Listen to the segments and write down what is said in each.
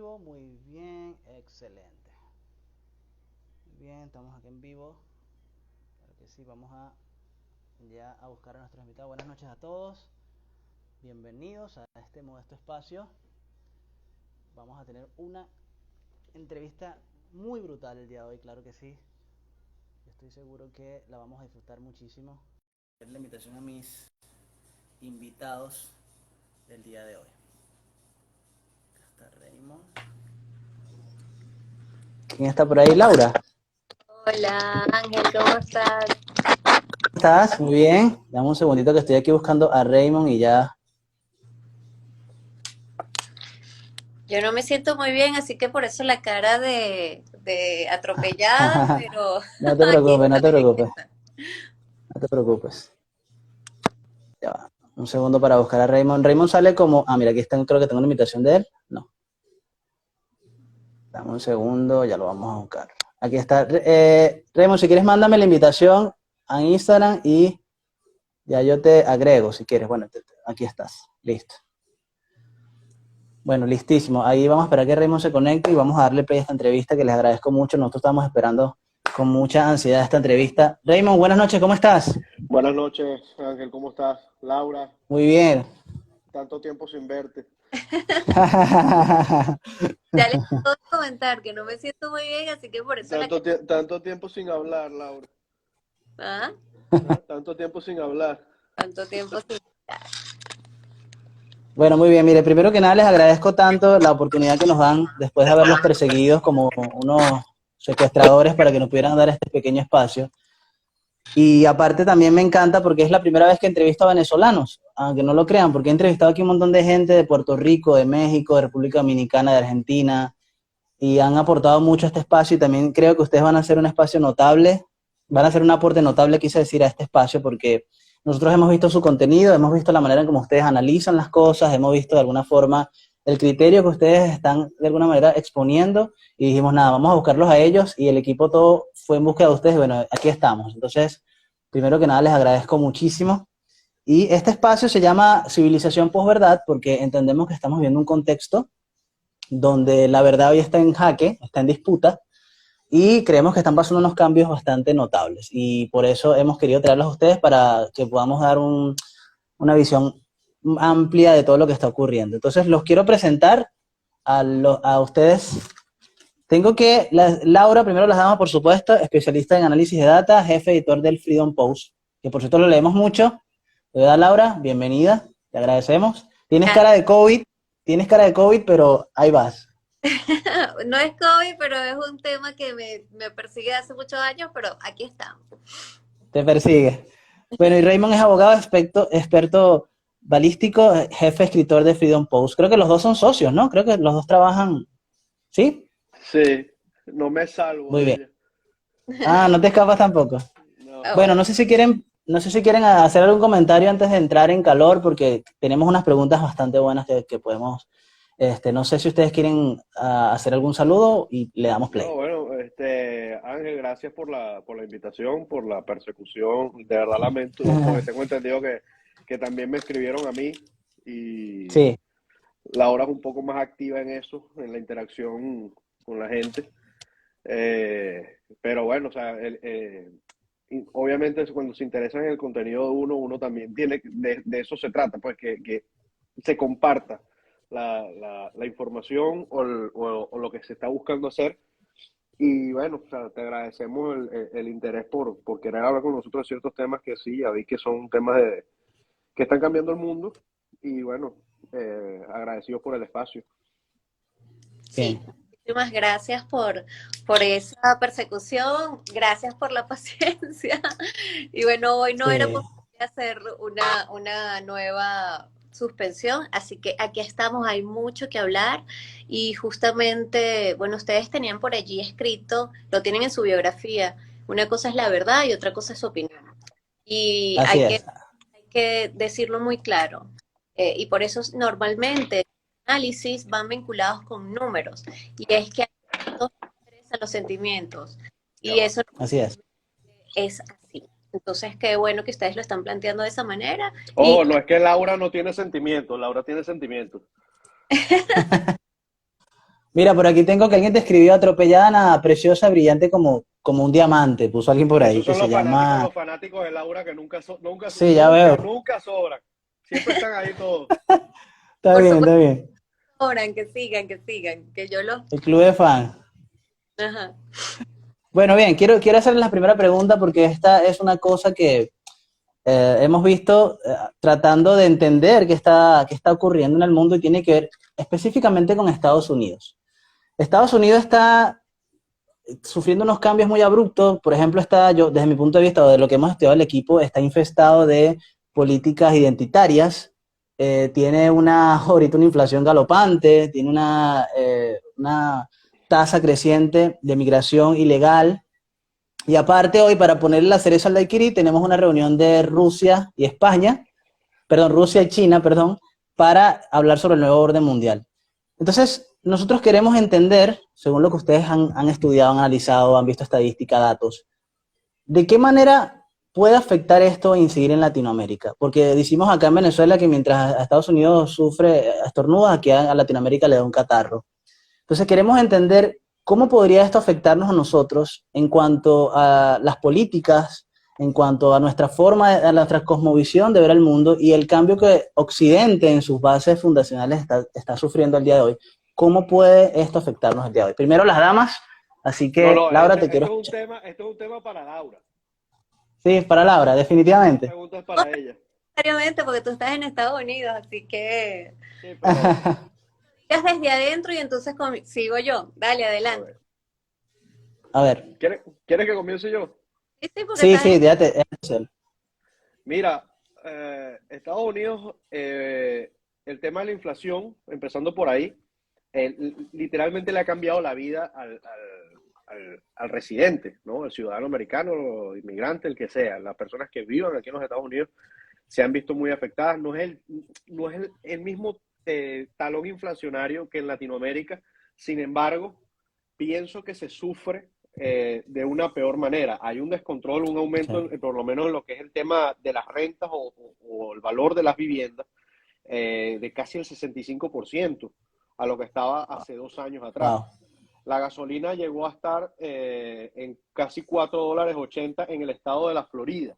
vivo, muy bien, excelente. Muy bien, estamos aquí en vivo. Claro que sí, vamos a ya a buscar a nuestros invitados. Buenas noches a todos. Bienvenidos a este modesto espacio. Vamos a tener una entrevista muy brutal el día de hoy, claro que sí. Yo estoy seguro que la vamos a disfrutar muchísimo. La invitación a mis invitados del día de hoy. Acá está Raymond. ¿Quién está por ahí? Laura. Hola Ángel, ¿cómo estás? ¿Cómo estás? Muy bien. Dame un segundito que estoy aquí buscando a Raymond y ya. Yo no me siento muy bien, así que por eso la cara de atropellada, pero No te aquí preocupes, no te estoy. preocupes. No te preocupes. Ya va. Un segundo para buscar a Raymond. Raymond sale como... Ah, mira, aquí está, creo que tengo una invitación de él. No. Dame un segundo, ya lo vamos a buscar. Aquí está. Raymond, si quieres, mándame la invitación a Instagram y ya yo te agrego, si quieres. Bueno, aquí estás. Listo. Bueno, listísimo. Ahí vamos a esperar que Raymond se conecte y vamos a darle play a esta entrevista que les agradezco mucho. Nosotros estamos esperando con mucha ansiedad esta entrevista. Raymond, buenas noches, ¿cómo estás? Buenas noches, Ángel, ¿cómo estás? Laura, Muy bien. tanto tiempo sin verte. Ya les puedo comentar que no me siento muy bien, así que por eso la cara. Tanto tiempo sin hablar, Laura. ¿Ah? ¿Ah? Tanto tiempo sin hablar. ¿Cuánto tiempo sin estar? Bueno, muy bien. Mire, primero que nada les agradezco tanto la oportunidad que nos dan después de haberlos perseguidos como unos secuestradores para que nos pudieran dar este pequeño espacio. Y aparte también me encanta porque es la primera vez que entrevisto a venezolanos, aunque no lo crean, porque he entrevistado aquí un montón de gente de Puerto Rico, de México, de República Dominicana, de Argentina, y han aportado mucho a este espacio y también creo que ustedes van a hacer un espacio notable, van a hacer un aporte notable, quise decir, a este espacio porque nosotros hemos visto su contenido, hemos visto la manera en cómo ustedes analizan las cosas, hemos visto de alguna forma el criterio que ustedes están de alguna manera exponiendo y dijimos, nada, vamos a buscarlos a ellos y el equipo todo fue en búsqueda de ustedes, bueno, aquí estamos. Entonces, primero que nada les agradezco muchísimo. Y este espacio se llama Civilización Posverdad porque entendemos que estamos viendo un contexto donde la verdad hoy está en jaque, está en disputa, y creemos que están pasando unos cambios bastante notables. Y por eso hemos querido traerlos a ustedes para que podamos dar una visión amplia de todo lo que está ocurriendo. Entonces, los quiero presentar a ustedes. Tengo que, Laura, primero las damos, por supuesto, especialista en análisis de data, jefe editor del Freedom Post, que por cierto lo leemos mucho. De verdad, Laura, bienvenida, te agradecemos. Tienes cara de COVID, pero ahí vas. No es COVID, pero es un tema que me persigue hace muchos años, pero aquí estamos. Te persigue. Bueno, y Raymond es abogado experto balístico, jefe escritor de Freedom Post. Creo que los dos son socios, ¿no? Creo que los dos trabajan. ¿Sí? Sí, no me salvo Muy de bien. ella. Ah, no te escapas tampoco. No. Ah, Bueno, bueno. no sé si quieren hacer algún comentario antes de entrar en calor, porque tenemos unas preguntas bastante buenas que podemos. No sé si ustedes quieren hacer algún saludo y le damos No, play. bueno, Ángel, gracias por la invitación, por la persecución. De verdad lamento, porque tengo entendido que también me escribieron a mí y Sí, Laura es un poco más activa en eso, en la interacción con la gente. Pero bueno, o sea, y obviamente cuando se interesa en el contenido de uno, uno también tiene, de eso se trata, pues que se comparta la información o lo que se está buscando hacer. Y bueno, o sea, te agradecemos el interés por querer hablar con nosotros de ciertos temas que sí, ya vi que son temas que están cambiando el mundo y bueno, agradecidos por el espacio. Sí, bien. muchísimas gracias por esa persecución, gracias por la paciencia. Y bueno, hoy no era Sí. posible hacer una nueva suspensión, así que aquí estamos, hay mucho que hablar y justamente, bueno, ustedes tenían por allí escrito, lo tienen en su biografía, una cosa es la verdad y otra cosa es su opinión. Y Así es. hay que decirlo muy claro. Y por eso normalmente análisis van vinculados con números. Y es que a nosotros nos interesan los sentimientos. Y eso Así es. es así. Entonces, qué bueno que ustedes lo están planteando de esa manera. Y Ojo, no es que Laura no tiene sentimientos, Laura tiene sentimientos. Mira, por aquí tengo que alguien te escribió atropellada, nada, preciosa, brillante como un diamante. Puso alguien por ahí Esos que son se llama... los fanáticos de Laura que nunca, Sí, ya veo. nunca sobran. Siempre están ahí todos. Está Por bien, supuesto, está bien. ahora que sigan, que yo los... El club de fans. Ajá. Bueno, bien, quiero hacerles la primera pregunta porque esta es una cosa que hemos visto tratando de entender qué está ocurriendo en el mundo y tiene que ver específicamente con Estados Unidos. Estados Unidos está sufriendo unos cambios muy abruptos. Por ejemplo, yo, desde mi punto de vista, o de lo que hemos estudiado el equipo, está infestado de políticas identitarias. Tiene ahorita una inflación galopante, tiene una tasa creciente de migración ilegal. Y aparte, hoy, para ponerle la cereza al daiquiri, tenemos una reunión de Rusia y España, perdón, Rusia y China, perdón, para hablar sobre el nuevo orden mundial. Entonces, nosotros queremos entender, según lo que ustedes han estudiado, han analizado, han visto estadística, datos, de qué manera puede afectar esto e incidir en Latinoamérica. Porque decimos acá en Venezuela que mientras a Estados Unidos sufre estornudos, aquí a Latinoamérica le da un catarro. Entonces, queremos entender cómo podría esto afectarnos a nosotros en cuanto a las políticas, en cuanto a nuestra forma, a nuestra cosmovisión de ver el mundo y el cambio que Occidente en sus bases fundacionales está sufriendo el día de hoy. ¿Cómo puede esto afectarnos el día de hoy? Primero las damas, así No, que no, Laura, te quiero escuchar. esto es un tema para Laura. Sí, para Laura, Esta definitivamente. pregunta es No para ella. necesariamente porque tú estás en Estados Unidos, así que Sí, pero, digas desde adentro y entonces sigo yo. Dale, a adelante. ver. A ver, ¿Quieres que comience yo? Sí, sí, porque sí, estás en... sí, déjate. Mira, Estados Unidos, el tema de la inflación, empezando por ahí, literalmente le ha cambiado la vida al residente, ¿no? El ciudadano americano, o inmigrante, el que sea, las personas que vivan aquí en los Estados Unidos se han visto muy afectadas. No es el mismo talón inflacionario que en Latinoamérica, sin embargo, pienso que se sufre de una peor manera. Hay un descontrol, un aumento, Sí. por lo menos en lo que es el tema de las rentas o el valor de las viviendas, de casi el 65% a lo que estaba hace 2 años atrás. Wow. La gasolina llegó a estar en casi $4.80 en el estado de la Florida,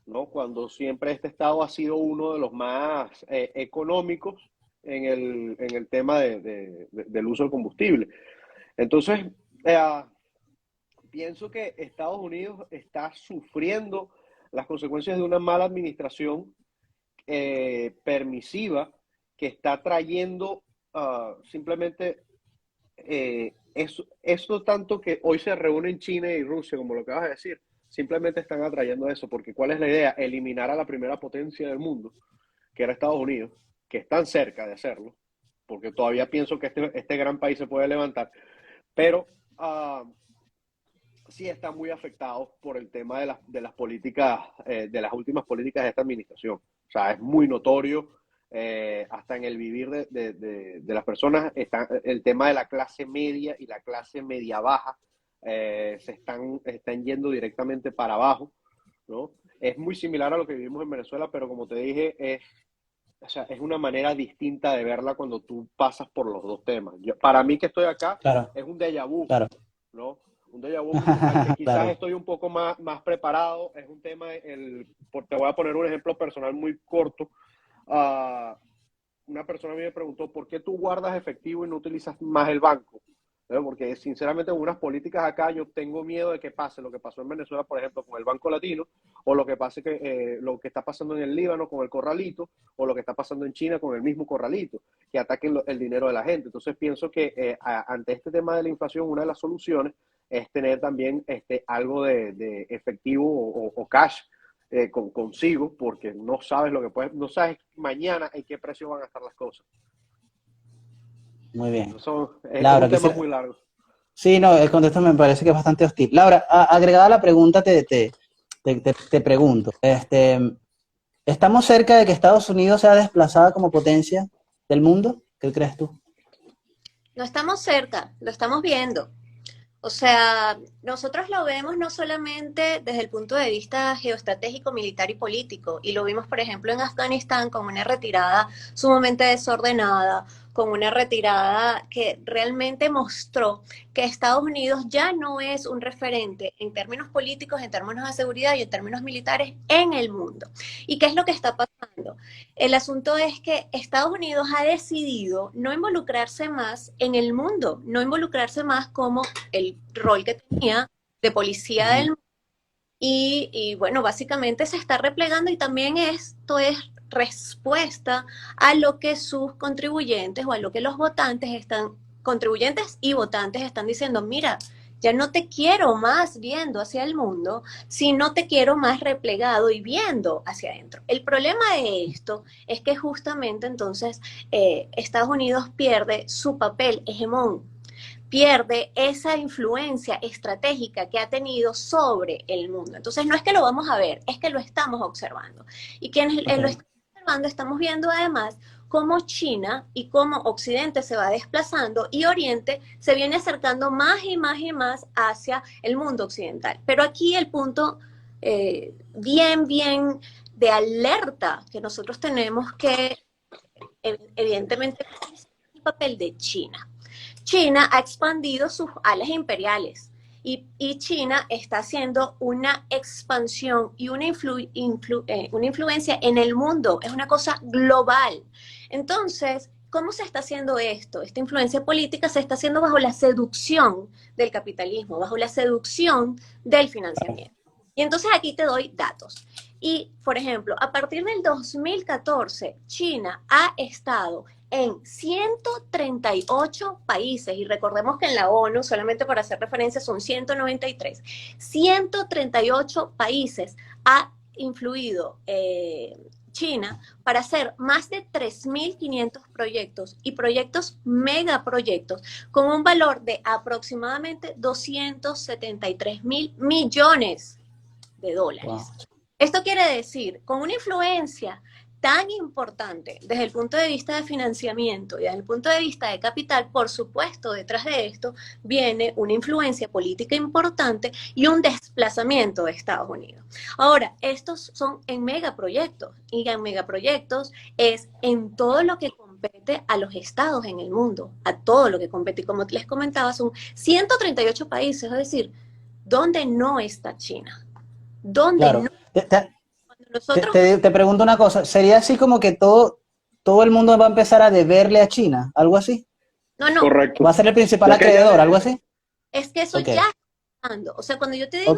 ¿no? Cuando siempre este estado ha sido uno de los más económicos en el tema del uso del combustible. Entonces, eh, pienso que Estados Unidos está sufriendo las consecuencias de una mala administración permisiva que está trayendo simplemente eso tanto que hoy se reúnen China y Rusia, como lo que vas a decir, simplemente están atrayendo eso, porque ¿cuál es la idea? Eliminar a la primera potencia del mundo, que era Estados Unidos, que están cerca de hacerlo, porque todavía pienso que este gran país se puede levantar, pero sí están muy afectados por el tema de las políticas, de las últimas políticas de esta administración. O sea, es muy notorio, hasta en el vivir de las personas, el tema de la clase media y la clase media baja están yendo directamente para abajo, ¿no? Es muy similar a lo que vivimos en Venezuela, pero como te dije, o sea, es una manera distinta de verla cuando tú pasas por los dos temas. Para mí que estoy acá, Claro, es un déjà vu, claro. ¿no? Un déjà vu al que quizás Claro. estoy un poco más preparado. Es un tema, te voy a poner un ejemplo personal muy corto. Una persona a mí me preguntó, ¿por qué tú guardas efectivo y no utilizas más el banco? Porque sinceramente en unas políticas acá yo tengo miedo de que pase lo que pasó en Venezuela, por ejemplo, con el Banco Latino, o lo que pase lo que está pasando en el Líbano con el corralito, o lo que está pasando en China con el mismo corralito, que ataquen el dinero de la gente. Entonces pienso que ante este tema de la inflación, una de las soluciones es tener también algo de efectivo o cash consigo, porque no sabes no sabes mañana en qué precio van a estar las cosas. Muy bien. Es un Laura, tema quisiera... muy largo. Sí, no, el contexto me parece que es bastante hostil. Laura, agregada a la pregunta, te pregunto, ¿estamos cerca de que Estados Unidos sea desplazada como potencia del mundo? ¿Qué crees tú? No estamos cerca, lo estamos viendo. O sea, nosotros lo vemos no solamente desde el punto de vista geoestratégico, militar y político, y lo vimos, por ejemplo, en Afganistán con una retirada sumamente desordenada, con una retirada que realmente mostró que Estados Unidos ya no es un referente en términos políticos, en términos de seguridad y en términos militares en el mundo. ¿Y qué es lo que está pasando? El asunto es que Estados Unidos ha decidido no involucrarse más en el mundo, no involucrarse más como el rol que tenía de policía del mundo. Y bueno, básicamente se está replegando y también esto es respuesta a lo que sus contribuyentes o a lo que los votantes están, contribuyentes y votantes están diciendo, mira, ya no te quiero más viendo hacia el mundo, sino te quiero más replegado y viendo hacia adentro. El problema de esto es que justamente entonces Estados Unidos pierde su papel hegemón, pierde esa influencia estratégica que ha tenido sobre el mundo. Entonces no es que lo vamos a ver, es que lo estamos observando. Y quienes lo estamos observando, estamos viendo además cómo China y cómo Occidente se va desplazando y Oriente se viene acercando más y más y más hacia el mundo occidental. Pero aquí el punto bien de alerta que nosotros tenemos que evidentemente es el papel de China. China ha expandido sus alas imperiales y China está haciendo una expansión y una influencia en el mundo, es una cosa global. Entonces, ¿cómo se está haciendo esto? Esta influencia política se está haciendo bajo la seducción del capitalismo, bajo la seducción del financiamiento. Y entonces aquí te doy datos. Y, por ejemplo, a partir del 2014, China ha estado en 138 países, y recordemos que en la ONU, solamente para hacer referencia, son 193, 138 países ha influido China para hacer más de 3.500 proyectos y proyectos megaproyectos con un valor de aproximadamente 273.000 millones de dólares. Wow. Esto quiere decir, con una influencia tan importante desde el punto de vista de financiamiento y desde el punto de vista de capital, por supuesto, detrás de esto viene una influencia política importante y un desplazamiento de Estados Unidos. Ahora, estos son en megaproyectos, y en megaproyectos es en todo lo que compete a los estados en el mundo, a todo lo que compete. Y como les comentaba, son 138 países, es decir, ¿dónde no está China? ¿Dónde claro. no? Nosotros... te pregunto una cosa, ¿sería así como que todo el mundo va a empezar a deberle a China? ¿Algo así? No, no. Correcto. ¿Va a ser el principal acreedor? ¿Algo así? Es que eso ya está pasando. O sea, cuando yo te digo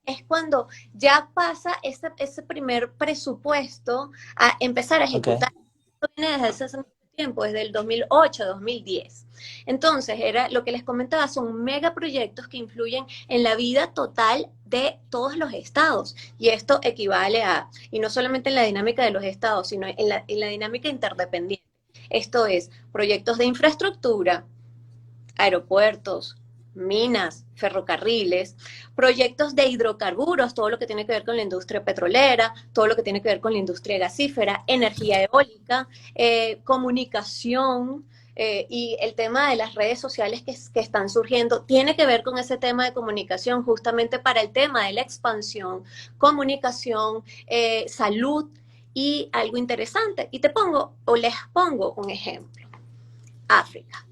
es cuando ya pasa ese primer presupuesto a empezar a ejecutar. Esto viene desde hace mucho tiempo, desde el 2008, 2010. Entonces, era lo que les comentaba, son megaproyectos que influyen en la vida total de todos los estados. Y esto equivale a, y no solamente en la dinámica de los estados, sino en la dinámica interdependiente. Esto es, proyectos de infraestructura, aeropuertos, minas, ferrocarriles, proyectos de hidrocarburos, todo lo que tiene que ver con la industria petrolera, todo lo que tiene que ver con la industria gasífera, energía eólica, comunicación, y el tema de las redes sociales que están surgiendo tiene que ver con ese tema de comunicación, justamente para el tema de la expansión, comunicación, salud y algo interesante. Y les pongo un ejemplo. África.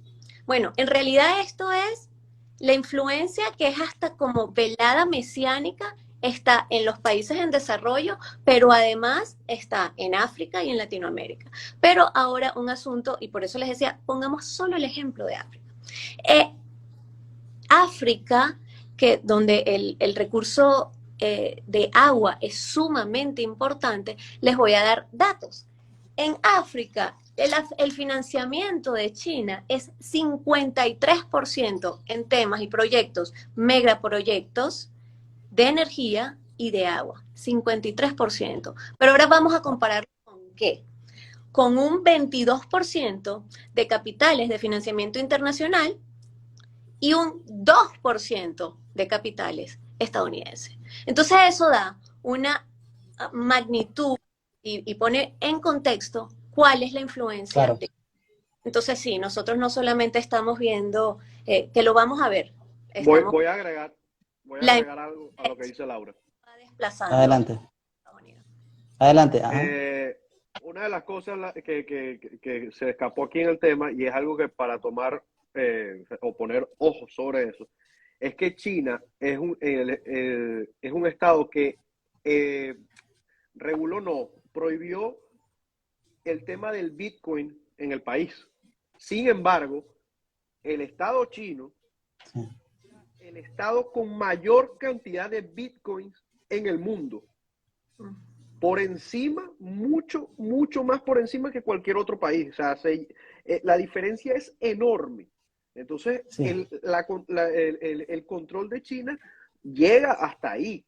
Bueno, en realidad esto es la influencia que es hasta como velada mesiánica, está en los países en desarrollo, pero además está en África y en Latinoamérica. Pero ahora un asunto, y por eso les decía, pongamos solo el ejemplo de África. África, donde el recurso de agua es sumamente importante, les voy a dar datos. En África, el financiamiento de China es 53% en temas y proyectos, megaproyectos de energía y de agua, 53%. Pero ahora vamos a comparar con ¿qué? Con un 22% de capitales de financiamiento internacional y un 2% de capitales estadounidenses. Entonces eso da una magnitud y pone en contexto cuál es la influencia. Claro. Entonces sí, nosotros no solamente estamos viendo, que lo vamos a ver. Voy a agregar algo a lo que dice Laura. Adelante. Adelante. una de las cosas que se escapó aquí en el tema, y es algo que para tomar o poner ojos sobre eso, es que China es un estado que eh, reguló, no, prohibió el tema del Bitcoin en el país. Sin embargo, el estado chino, Sí. el estado con mayor cantidad de Bitcoins en el mundo, por encima, mucho, mucho más por encima que cualquier otro país. O sea, la diferencia es enorme. Entonces, Sí. el control de China llega hasta ahí,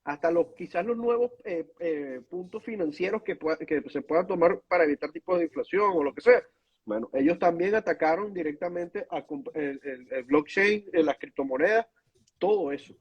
hasta quizás los nuevos puntos financieros que se puedan tomar para evitar tipos de inflación o lo que sea. Bueno, ellos también atacaron directamente el blockchain, las criptomonedas, todo eso.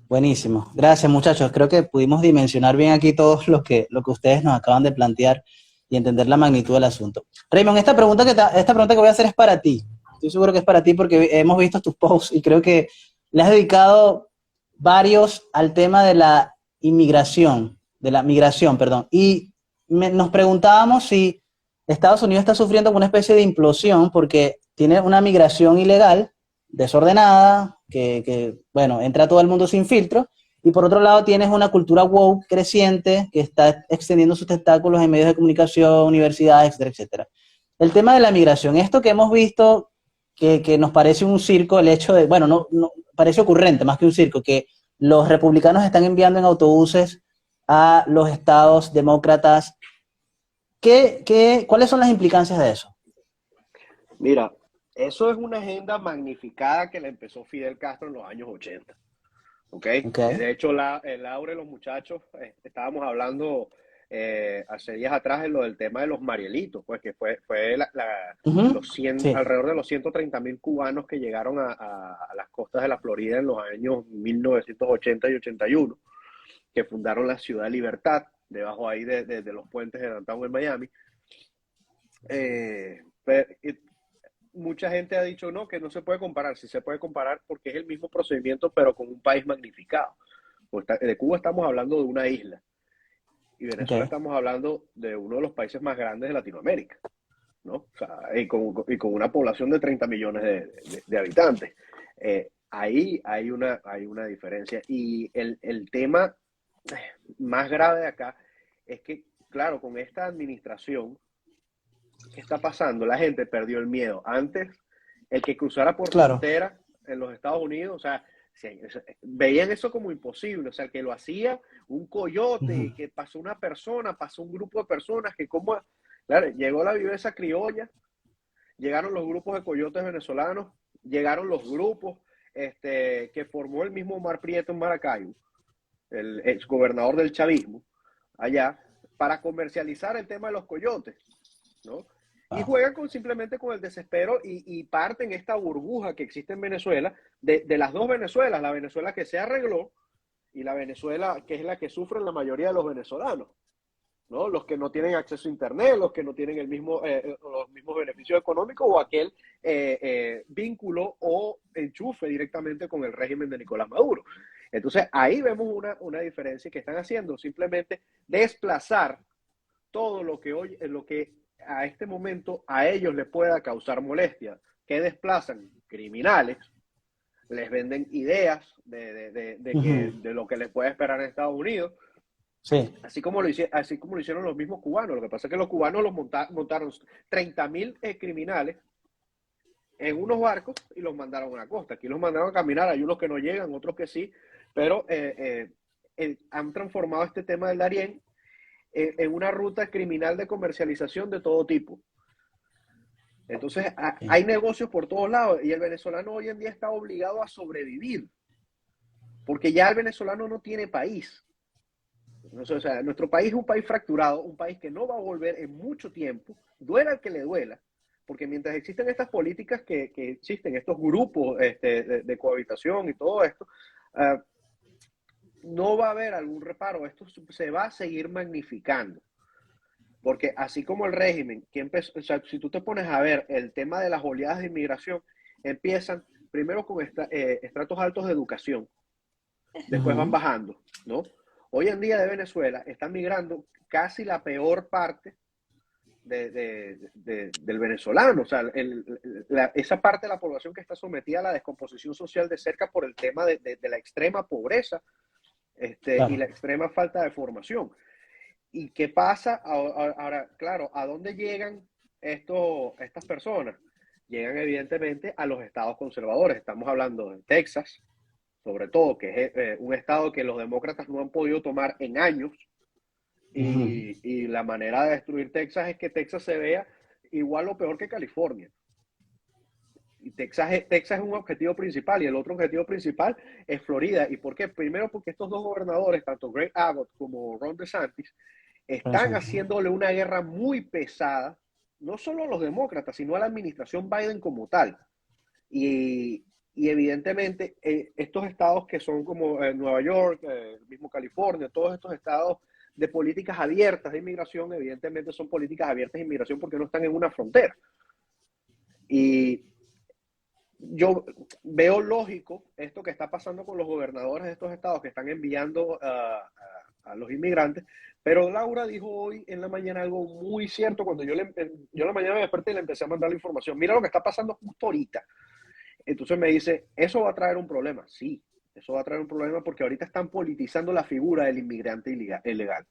Buenísimo. Gracias, muchachos. Creo que pudimos dimensionar bien aquí todos lo que ustedes nos acaban de plantear y entender la magnitud del asunto. Raymond, esta pregunta que voy a hacer es para ti. Estoy seguro que es para ti porque hemos visto tus posts y creo que le has dedicado varios al tema de la inmigración, de la migración, perdón. Y nos preguntábamos si Estados Unidos está sufriendo una especie de implosión porque tiene una migración ilegal desordenada, bueno, entra todo el mundo sin filtro, y por otro lado tienes una cultura woke creciente que está extendiendo sus tentáculos en medios de comunicación, universidades, etcétera, etcétera. El tema de la migración, esto que hemos visto, que nos parece un circo, el hecho de, bueno, no parece ocurrente más que un circo, que los republicanos están enviando en autobuses a los estados demócratas. ¿Cuáles son las implicancias de eso? Mira, eso es una agenda magnificada que la empezó Fidel Castro en los años 80. ¿Ok? Okay. De hecho, Laura y los muchachos estábamos hablando hace días atrás en lo del tema de los Marielitos, pues que fue Uh-huh. Sí. alrededor de los 130.000 cubanos que llegaron a las costas de la Florida en los años 1980 y 81, que fundaron la Ciudad Libertad, debajo ahí de los puentes de Downtown en Miami. Mucha gente ha dicho no, que no se puede comparar. Sí se puede comparar porque es el mismo procedimiento, pero con un país magnificado. De Cuba estamos hablando de una isla y Venezuela Okay. estamos hablando de uno de los países más grandes de Latinoamérica, ¿no? O sea, y con una población de 30 millones de habitantes. Ahí hay una diferencia. Y el tema más grave de acá es que, claro, con esta administración, ¿qué está pasando? La gente perdió el miedo. Antes, el que cruzara por Claro. frontera en los Estados Unidos, o sea, veían eso como imposible. O sea, que lo hacía un coyote, Uh-huh. que pasó una persona, pasó un grupo de personas, que como, claro, llegó la viveza criolla, llegaron los grupos de coyotes venezolanos, llegaron los grupos que formó el mismo Omar Prieto en Maracaibo, el ex gobernador del chavismo, allá, para comercializar el tema de los coyotes, ¿no? Y Wow. juegan simplemente con el desespero y parten esta burbuja que existe en Venezuela, de las dos Venezuelas, la Venezuela que se arregló y la Venezuela que es la que sufren la mayoría de los venezolanos, ¿no? Los que no tienen acceso a Internet, los que no tienen los mismos beneficios económicos o aquel vínculo o enchufe directamente con el régimen de Nicolás Maduro. Entonces ahí vemos una diferencia que están haciendo, simplemente desplazar todo lo que a este momento a ellos les pueda causar molestia, que desplazan criminales, les venden ideas Uh-huh. de lo que les puede esperar en Estados Unidos, Sí. así como lo hicieron los mismos cubanos. Lo que pasa es que los cubanos montaron 30.000 criminales en unos barcos y los mandaron a la costa. Aquí los mandaron a caminar, hay unos que no llegan, otros que sí, pero han transformado este tema del Darién en una ruta criminal de comercialización de todo tipo. Entonces, Okay. hay negocios por todos lados y el venezolano hoy en día está obligado a sobrevivir, porque ya el venezolano no tiene país. O sea, nuestro país es un país fracturado, un país que no va a volver en mucho tiempo, duela al que le duela, porque mientras existen estas políticas que existen, estos grupos de cohabitación y todo esto, no va a haber algún reparo, esto se va a seguir magnificando. Porque así como el régimen, que empezó, o sea, si tú te pones a ver el tema de las oleadas de inmigración, empiezan primero con estratos altos de educación, después van Uh-huh. bajando, ¿no? Hoy en día de Venezuela están migrando casi la peor parte del venezolano, o sea, esa parte de la población que está sometida a la descomposición social de cerca por el tema de la extrema pobreza y la extrema falta de formación. ¿Y qué pasa? Ahora, claro, ¿a dónde llegan estas personas? Llegan evidentemente a los estados conservadores. Estamos hablando de Texas, sobre todo, que es un estado que los demócratas no han podido tomar en años. Y la manera de destruir Texas es que Texas se vea igual o peor que California. Y Texas es un objetivo principal, y el otro objetivo principal es Florida. ¿Y por qué? Primero porque estos dos gobernadores, tanto Greg Abbott como Ron DeSantis, están haciéndole una guerra muy pesada, no solo a los demócratas, sino a la administración Biden como tal. Y evidentemente estos estados que son como Nueva York, mismo California, todos estos estados de políticas abiertas de inmigración, evidentemente son políticas abiertas de inmigración porque no están en una frontera. Y yo veo lógico esto que está pasando con los gobernadores de estos estados que están enviando a los inmigrantes, pero Laura dijo hoy en la mañana algo muy cierto cuando yo en la mañana me desperté y le empecé a mandar la información. Mira lo que está pasando justo ahorita. Entonces me dice, ¿eso va a traer un problema? Sí, eso va a traer un problema porque ahorita están politizando la figura del inmigrante ilegal.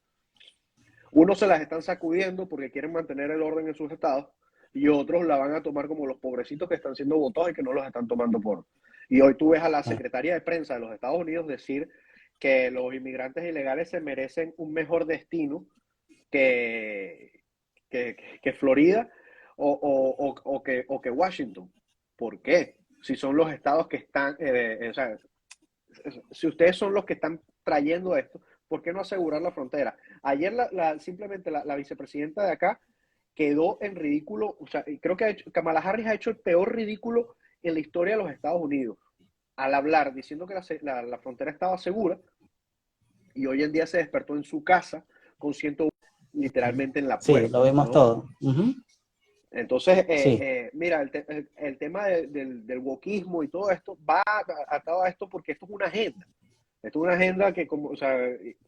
Unos se las están sacudiendo porque quieren mantener el orden en sus estados y otros la van a tomar como los pobrecitos que están siendo votados y que no los están tomando por. Y hoy tú ves a la Secretaría de Prensa de los Estados Unidos decir que los inmigrantes ilegales se merecen un mejor destino que Florida o que Washington. ¿Por qué? Si son los estados que están, o sea, si ustedes son los que están trayendo esto, ¿por qué no asegurar la frontera? Ayer simplemente la vicepresidenta de acá quedó en ridículo, o sea, creo que Kamala Harris ha hecho el peor ridículo en la historia de los Estados Unidos al hablar, diciendo que la frontera estaba segura, y hoy en día se despertó en su casa con 101 literalmente en la puerta. Sí, lo vimos, ¿no? Todo. Entonces, sí. mira, el tema del wokismo y todo esto va atado a esto porque esto es una agenda. Esto es una agenda que, o sea,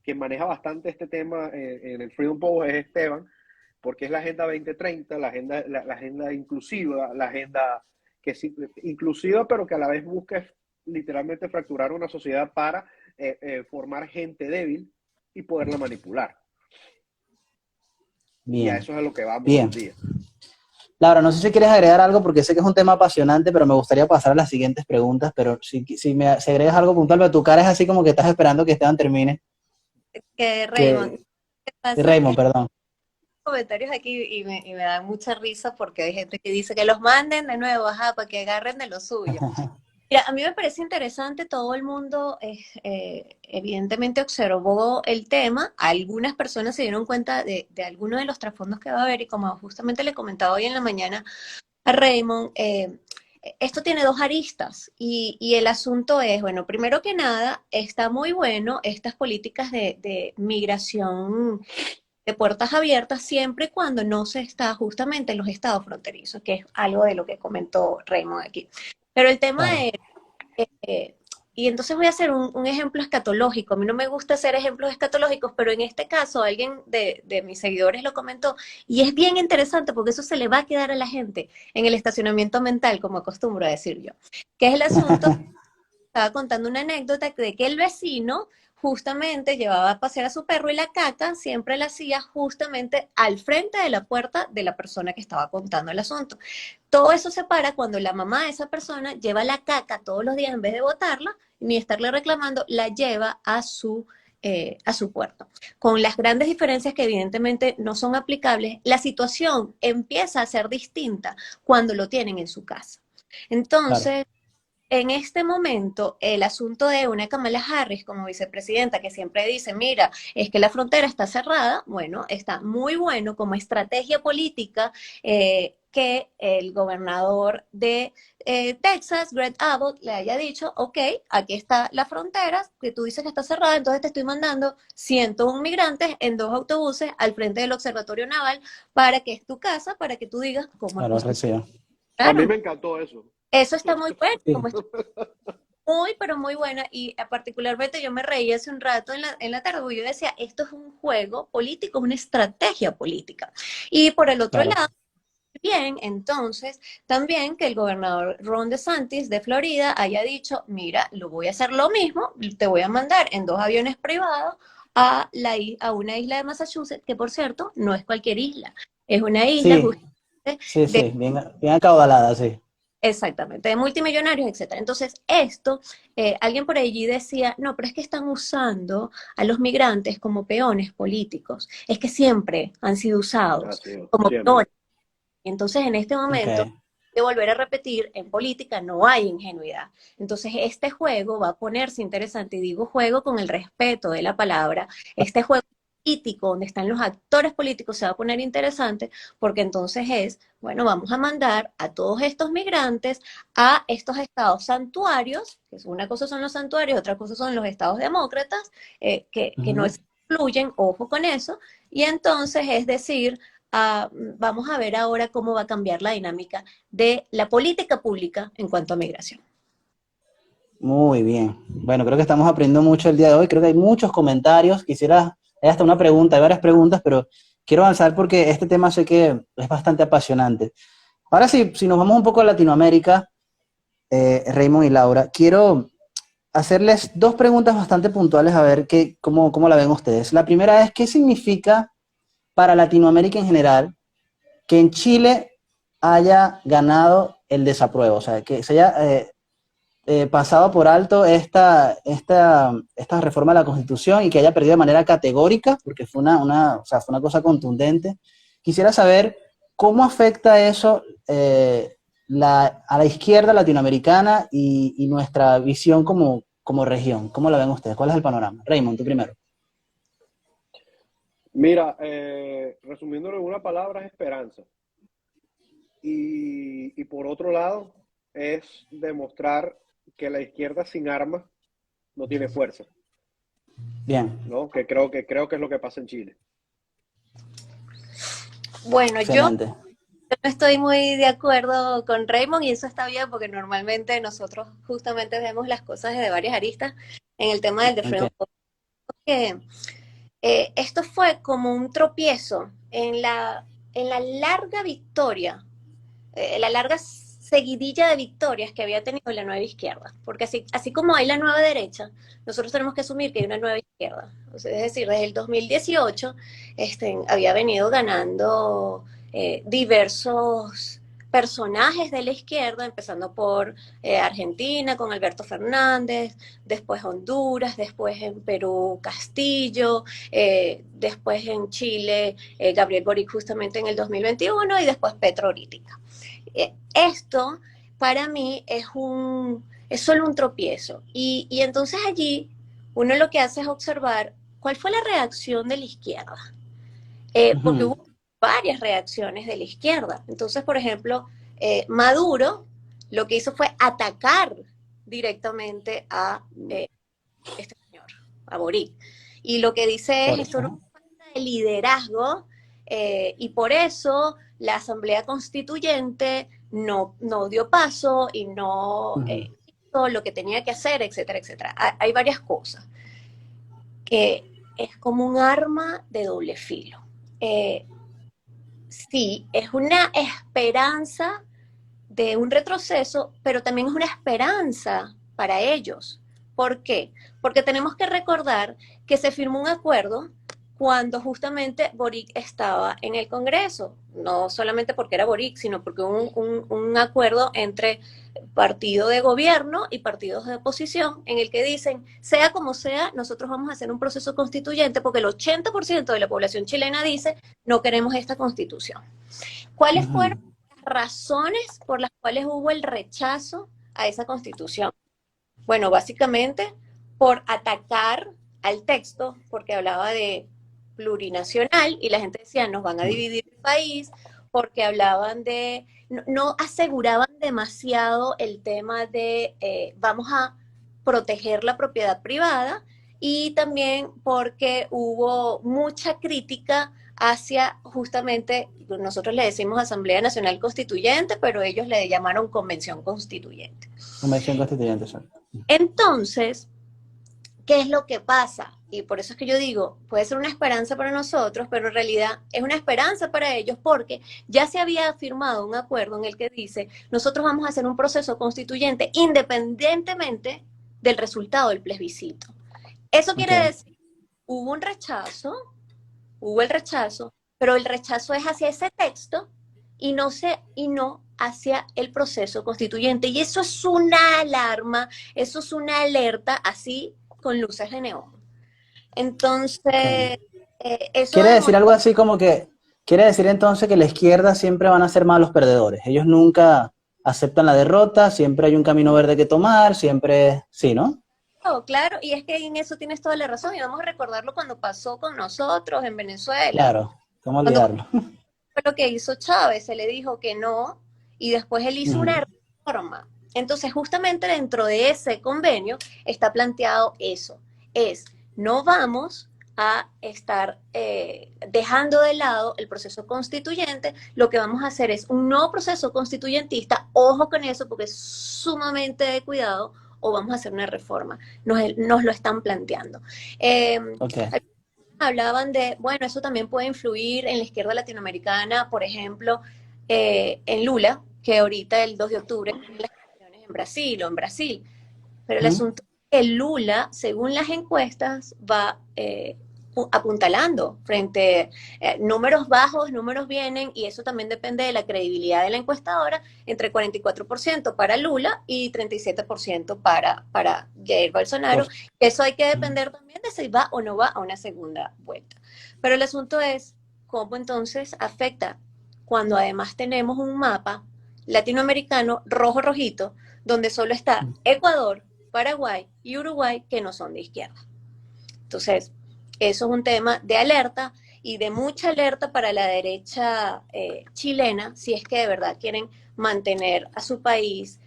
que maneja bastante este tema en el Freedom Post es Esteban, porque es la Agenda 2030, la agenda inclusiva, la agenda que es inclusiva, pero que a la vez busca literalmente fracturar una sociedad para formar gente débil y poderla manipular. Bien. Y a eso es a lo que vamos hoy en día. Laura, no sé si quieres agregar algo porque sé que es un tema apasionante, pero me gustaría pasar a las siguientes preguntas, pero si agregas algo puntual, pero tu cara es así como que estás esperando que Esteban termine. Raymond, ¿qué pasa? Raymond, perdón. Comentarios aquí y me da mucha risa porque hay gente que dice que los manden de nuevo, para que agarren de lo suyo. Mira, a mí me parece interesante, todo el mundo evidentemente observó el tema, algunas personas se dieron cuenta de algunos de los trasfondos que va a haber y como justamente le comentaba hoy en la mañana a Raymond, esto tiene dos aristas y el asunto es, bueno, primero que nada, está muy bueno estas políticas de migración de puertas abiertas siempre y cuando no se está justamente en los estados fronterizos, que es algo de lo que comentó Raymond aquí. Pero el tema es, y entonces voy a hacer un ejemplo escatológico. A mí no me gusta hacer ejemplos escatológicos, pero en este caso alguien de mis seguidores lo comentó y es bien interesante porque eso se le va a quedar a la gente en el estacionamiento mental, como acostumbro a decir yo, que es el asunto, estaba contando una anécdota de que el vecino justamente llevaba a pasear a su perro y la caca siempre la hacía justamente al frente de la puerta de la persona que estaba contando el asunto. Todo eso se para cuando la mamá de esa persona lleva la caca todos los días en vez de botarla, ni estarle reclamando, la lleva a su puerta. Con las grandes diferencias que evidentemente no son aplicables, la situación empieza a ser distinta cuando lo tienen en su casa. Entonces, en este momento, el asunto de una Kamala Harris como vicepresidenta que siempre dice, mira, es que la frontera está cerrada, bueno, está muy bueno como estrategia política que el gobernador de Texas, Greg Abbott, le haya dicho, ok, aquí está la frontera, que tú dices que está cerrada, entonces te estoy mandando 101 migrantes en 2 autobuses al frente del Observatorio Naval para que es tu casa, para que tú digas cómo es posible. A mí me encantó eso. Eso está muy bueno. Sí. muy, pero muy buena, y particularmente yo me reí hace un rato en la tarde, porque yo decía, esto es un juego político, una estrategia política. Y por el otro Claro. lado, bien, entonces, también que el gobernador Ron DeSantis de Florida haya dicho, mira, lo voy a hacer lo mismo, te voy a mandar en 2 aviones privados a una isla de Massachusetts, que por cierto, no es cualquier isla, es una isla Sí, justamente sí, de, sí, bien, bien acaudalada, sí. exactamente, de multimillonarios, etcétera. Entonces, esto, alguien por allí decía, no, pero es que están usando a los migrantes como peones políticos, es que siempre han sido usados Así es, como siempre. peones. Entonces, en este Ok. momento, de volver a repetir, en política no hay ingenuidad. Entonces, este juego va a ponerse interesante, y digo juego con el respeto de la palabra, este juego político donde están los actores políticos se va a poner interesante, porque entonces es, bueno, vamos a mandar a todos estos migrantes a estos estados santuarios, que una cosa son los santuarios, otra cosa son los estados demócratas, que no Ujú. excluyen, ojo con eso, y entonces es decir, vamos a ver ahora cómo va a cambiar la dinámica de la política pública en cuanto a migración. Muy bien. Bueno, creo que estamos aprendiendo mucho el día de hoy. Creo que hay muchos comentarios. Hay hasta una pregunta, hay varias preguntas, pero quiero avanzar porque este tema sé que es bastante apasionante. Ahora sí, si nos vamos un poco a Latinoamérica, Raymond y Laura, quiero hacerles dos preguntas bastante puntuales a ver cómo la ven ustedes. La primera es, ¿qué significa para Latinoamérica en general que en Chile haya ganado el desapruebo? O sea, que se haya pasado por alto esta reforma de la Constitución y que haya perdido de manera categórica, porque fue o sea, fue una cosa contundente. Quisiera saber cómo afecta eso a la izquierda latinoamericana y nuestra visión como región. ¿Cómo la ven ustedes? ¿Cuál es el panorama? Raymond, tú primero. Mira, resumiéndolo en una palabra, es esperanza. Y por otro lado, es demostrar que la izquierda sin armas no tiene fuerza, Bien, ¿no? Que creo que es lo que pasa en Chile. Bueno, yo excelente. no estoy muy de acuerdo con Raymond, y eso está bien porque normalmente nosotros justamente vemos las cosas desde varias aristas. En el tema del de Ok. Freedom, que esto fue como un tropiezo en la larga victoria, la larga seguidilla de victorias que había tenido la nueva izquierda. Porque así como hay la nueva derecha, nosotros tenemos que asumir que hay una nueva izquierda. O sea, es decir, desde el 2018 había venido ganando diversos personajes de la izquierda, empezando por Argentina con Alberto Fernández, después Honduras, después en Perú Castillo, después en Chile Gabriel Boric justamente en el 2021, y después Petro ahorita. Esto para mí es solo un tropiezo. Y entonces allí uno lo que hace es observar cuál fue la reacción de la izquierda. Porque Ujú. hubo varias reacciones de la izquierda. Entonces, por ejemplo, Maduro lo que hizo fue atacar directamente a este señor, a Boric. Y lo que dice es, Boric, esto no ajá. es falta de liderazgo, y por eso la Asamblea Constituyente no dio paso y no Ujú. hizo lo que tenía que hacer, etcétera, etcétera. Hay varias cosas que es como un arma de doble filo. Eh, sí, es una esperanza de un retroceso, pero también es una esperanza para ellos. ¿Por qué? Porque tenemos que recordar que se firmó un acuerdo cuando justamente Boric estaba en el Congreso, no solamente porque era Boric, sino porque un acuerdo entre partido de gobierno y partidos de oposición en el que dicen, sea como sea, nosotros vamos a hacer un proceso constituyente porque el 80% de la población chilena dice, no queremos esta constitución. ¿Cuáles Ujú. fueron las razones por las cuales hubo el rechazo a esa constitución? Bueno, básicamente por atacar al texto, porque hablaba de plurinacional y la gente decía, nos van a dividir el país, porque hablaban de, no aseguraban demasiado el tema de vamos a proteger la propiedad privada, y también porque hubo mucha crítica hacia justamente, nosotros le decimos Asamblea Nacional Constituyente, pero ellos le llamaron Convención Constituyente. Convención constituyente, exacto. Entonces, ¿qué es lo que pasa? Y por eso es que yo digo, puede ser una esperanza para nosotros, pero en realidad es una esperanza para ellos porque ya se había firmado un acuerdo en el que dice, nosotros vamos a hacer un proceso constituyente independientemente del resultado del plebiscito. Eso quiere Okay. decir, hubo el rechazo, pero el rechazo es hacia ese texto y no hacia el proceso constituyente. Y eso es una alarma, eso es una alerta así con luces de neón. Okay. Entonces, eso Quiere decir demuestra, algo así como que, quiere decir entonces que la izquierda siempre van a ser malos perdedores. Ellos nunca aceptan la derrota, siempre hay un camino verde que tomar, siempre, sí, ¿no? claro, y es que en eso tienes toda la razón, y vamos a recordarlo cuando pasó con nosotros en Venezuela, Claro, ¿cómo cuando olvidarlo? fue lo que hizo Chávez, se le dijo que no, y después él hizo Ujú. una reforma. Entonces, justamente dentro de ese convenio está planteado eso, es, no vamos a estar dejando de lado el proceso constituyente, lo que vamos a hacer es un nuevo proceso constituyentista, ojo con eso porque es sumamente de cuidado, o vamos a hacer una reforma, nos lo están planteando. Eh, Ok. Hablaban de, bueno, eso también puede influir en la izquierda latinoamericana, por ejemplo, en Lula, que ahorita el 2 de octubre tiene las elecciones en Brasil o en Brasil. Pero el Ujú. asunto es que Lula, según las encuestas, va apuntalando frente números bajos, números vienen, y eso también depende de la credibilidad de la encuestadora, entre 44% para Lula y 37% para Jair Bolsonaro. Por- Eso hay que ujú. depender también de si va o no va a una segunda vuelta. Pero el asunto es cómo entonces afecta cuando además tenemos un mapa latinoamericano rojo rojito, donde solo está Ecuador, Paraguay y Uruguay que no son de izquierda. Entonces, eso es un tema de alerta y de mucha alerta para la derecha chilena, si es que de verdad quieren mantener a su país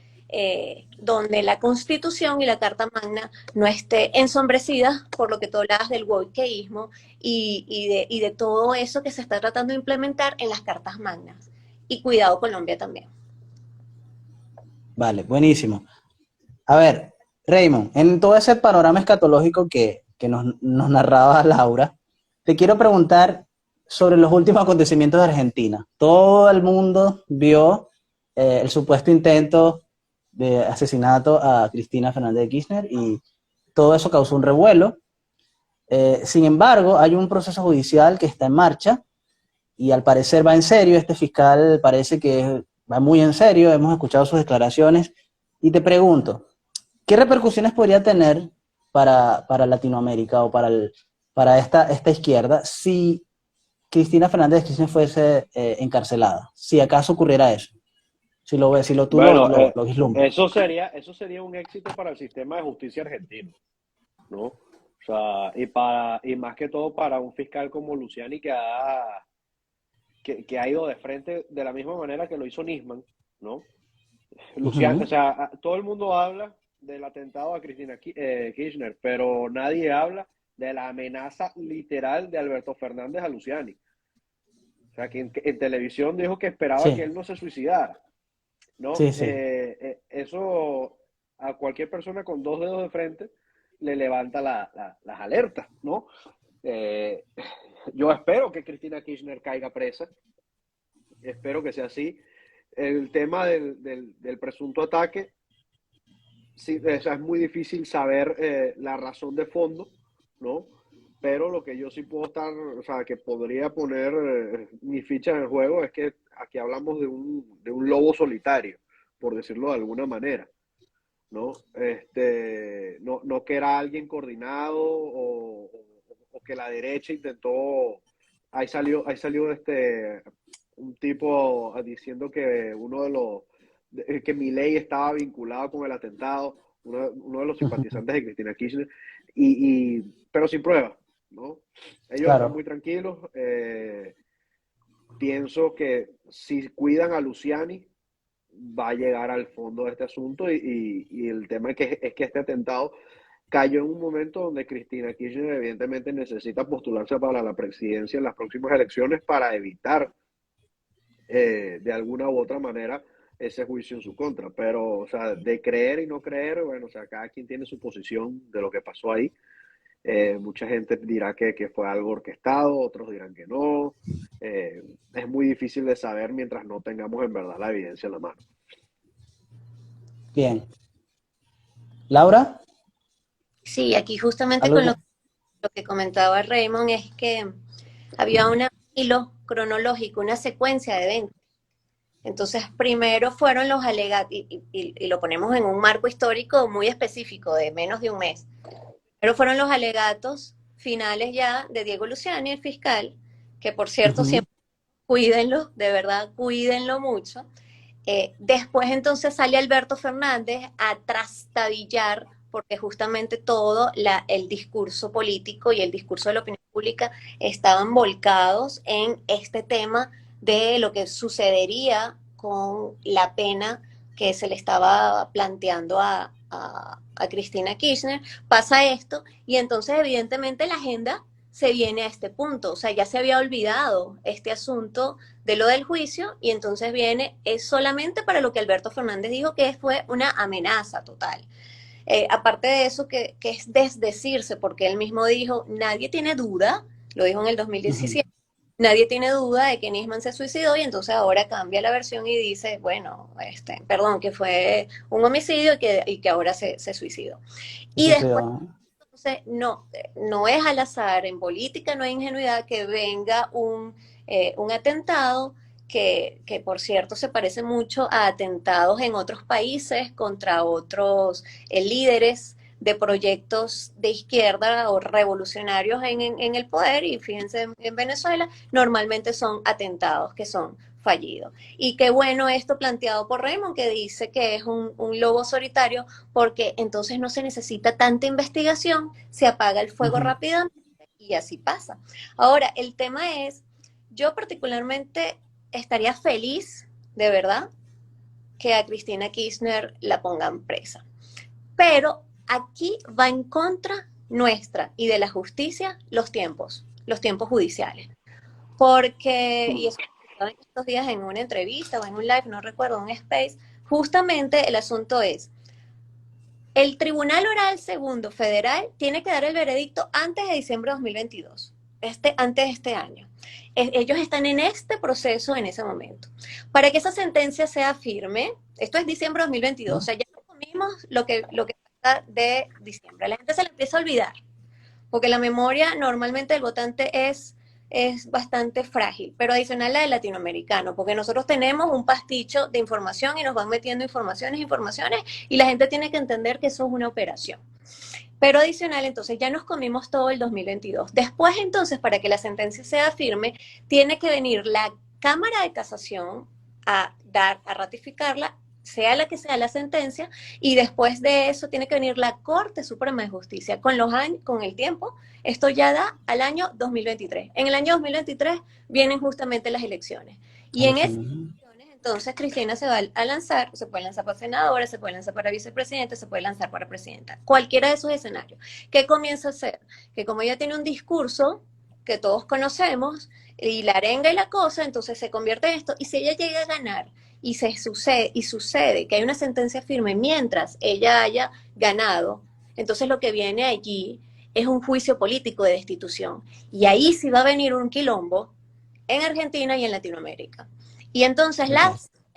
donde la Constitución y la Carta Magna no esté ensombrecidas por lo que tú hablabas del wokeísmo y de todo eso que se está tratando de implementar en las Cartas Magnas. Y cuidado Colombia también. Vale, buenísimo. A ver, Raymond, en todo ese panorama escatológico que nos narraba Laura, te quiero preguntar sobre los últimos acontecimientos de Argentina. Todo el mundo vio el supuesto intento de asesinato a Cristina Fernández de Kirchner y todo eso causó un revuelo. Sin embargo, hay un proceso judicial que está en marcha y al parecer va en serio. Este fiscal parece que va muy en serio, hemos escuchado sus declaraciones y te pregunto, ¿qué repercusiones podría tener para Latinoamérica o para esta izquierda si Cristina Fernández de Kirchner fuese encarcelada? Si acaso ocurriera eso, si lo ves, si lo, tú Bueno, lo vislumbras. eso sería un éxito para el sistema de justicia argentino, ¿no? O sea, y más que todo para un fiscal como Luciani que ha ido de frente de la misma manera que lo hizo Nisman, ¿no? Luciani, o Ujú. sea, todo el mundo habla del atentado a Cristina Kirchner, pero nadie habla de la amenaza literal de Alberto Fernández a Luciani. O sea, que en televisión dijo que esperaba que Sí, él no se suicidara, ¿no? sí, sí. Eso a cualquier persona con dos dedos de frente le levanta las alertas, ¿no? Eh, yo espero que Cristina Kirchner caiga presa, espero que sea así. El tema del presunto ataque, sí, o sea, es muy difícil saber la razón de fondo, ¿no? Pero lo que yo sí puedo estar, o sea, que podría poner mi ficha en el juego es que aquí hablamos de un lobo solitario, por decirlo de alguna manera, ¿no? No que era alguien coordinado o que la derecha intentó, ahí salió un tipo diciendo que que Milei estaba vinculado con el atentado, uno de los Ujú. simpatizantes de Cristina Kirchner, pero sin pruebas, ¿no? Ellos están muy Claro, tranquilos, pienso que si cuidan a Luciani, va a llegar al fondo de este asunto y el tema es que este atentado cayó en un momento donde Cristina Kirchner evidentemente necesita postularse para la presidencia en las próximas elecciones para evitar de alguna u otra manera ese juicio en su contra. Pero, o sea, de creer y no creer, bueno, o sea, cada quien tiene su posición de lo que pasó ahí. Mucha gente dirá que fue algo orquestado, otros dirán que no. Es muy difícil de saber mientras no tengamos en verdad la evidencia en la mano. Bien. Laura, Sí, aquí justamente ¿algo con que... lo que comentaba Raymond es que había un hilo cronológico, una secuencia de eventos. Entonces, primero fueron los alegatos, y lo ponemos en un marco histórico muy específico de menos de un mes. Pero fueron los alegatos finales ya de Diego Luciani, el fiscal, que por cierto Ujú. siempre cuídenlo, de verdad, cuídenlo mucho. Después entonces sale Alberto Fernández a trastabillar, porque justamente todo el discurso político y el discurso de la opinión pública estaban volcados en este tema de lo que sucedería con la pena que se le estaba planteando a Cristina Kirchner. Pasa esto y entonces evidentemente la agenda se viene a este punto, o sea, ya se había olvidado este asunto de lo del juicio y entonces viene, es solamente para lo que Alberto Fernández dijo que fue una amenaza total. Aparte de eso, que es desdecirse, porque él mismo dijo, nadie tiene duda, lo dijo en el Ujú. 2017, nadie tiene duda de que Nisman se suicidó y entonces ahora cambia la versión y dice, bueno, perdón, que fue un homicidio y que ahora se suicidó. Y Eso sí, después entonces, no, no es al azar, en política no hay ingenuidad que venga un atentado que, por cierto, se parece mucho a atentados en otros países contra otros líderes de proyectos de izquierda o revolucionarios en el poder, y fíjense en Venezuela, normalmente son atentados que son fallidos. Y qué bueno esto planteado por Raymond, que dice que es un lobo solitario, porque entonces no se necesita tanta investigación, se apaga el fuego ujú. rápidamente y así pasa. Ahora, el tema es, yo particularmente estaría feliz, de verdad, que a Cristina Kirchner la pongan presa. Pero aquí va en contra nuestra y de la justicia los tiempos judiciales. Porque, y eso lo en estos días en una entrevista o en un live, no recuerdo, un space, justamente el asunto es, el Tribunal Oral Segundo Federal tiene que dar el veredicto antes de diciembre de 2022, antes de este año. Ellos están en este proceso en ese momento. Para que esa sentencia sea firme, esto es diciembre de 2022, o sea, ya no comimos lo que pasa de diciembre. La gente se le empieza a olvidar porque la memoria normalmente del votante es bastante frágil, pero adicional la del latinoamericano, porque nosotros tenemos un pasticho de información y nos van metiendo informaciones, y la gente tiene que entender que eso es una operación. Pero adicional, entonces ya nos comimos todo el 2022. Después, entonces, para que la sentencia sea firme, tiene que venir la Cámara de Casación a ratificarla, sea la que sea la sentencia, y después de eso tiene que venir la Corte Suprema de Justicia. Con los años, con el tiempo, esto ya da al año 2023. En el año 2023 vienen justamente las elecciones. Y en esas elecciones, entonces Cristina se va a lanzar, se puede lanzar para senadora, se puede lanzar para vicepresidente, se puede lanzar para presidenta. Cualquiera de esos escenarios. ¿Qué comienza a hacer? Que como ella tiene un discurso que todos conocemos, y la arenga y la cosa, entonces se convierte en esto, y si ella llega a ganar, sucede que hay una sentencia firme mientras ella haya ganado, entonces lo que viene allí es un juicio político de destitución. Y ahí sí va a venir un quilombo en Argentina y en Latinoamérica. Y entonces Ok.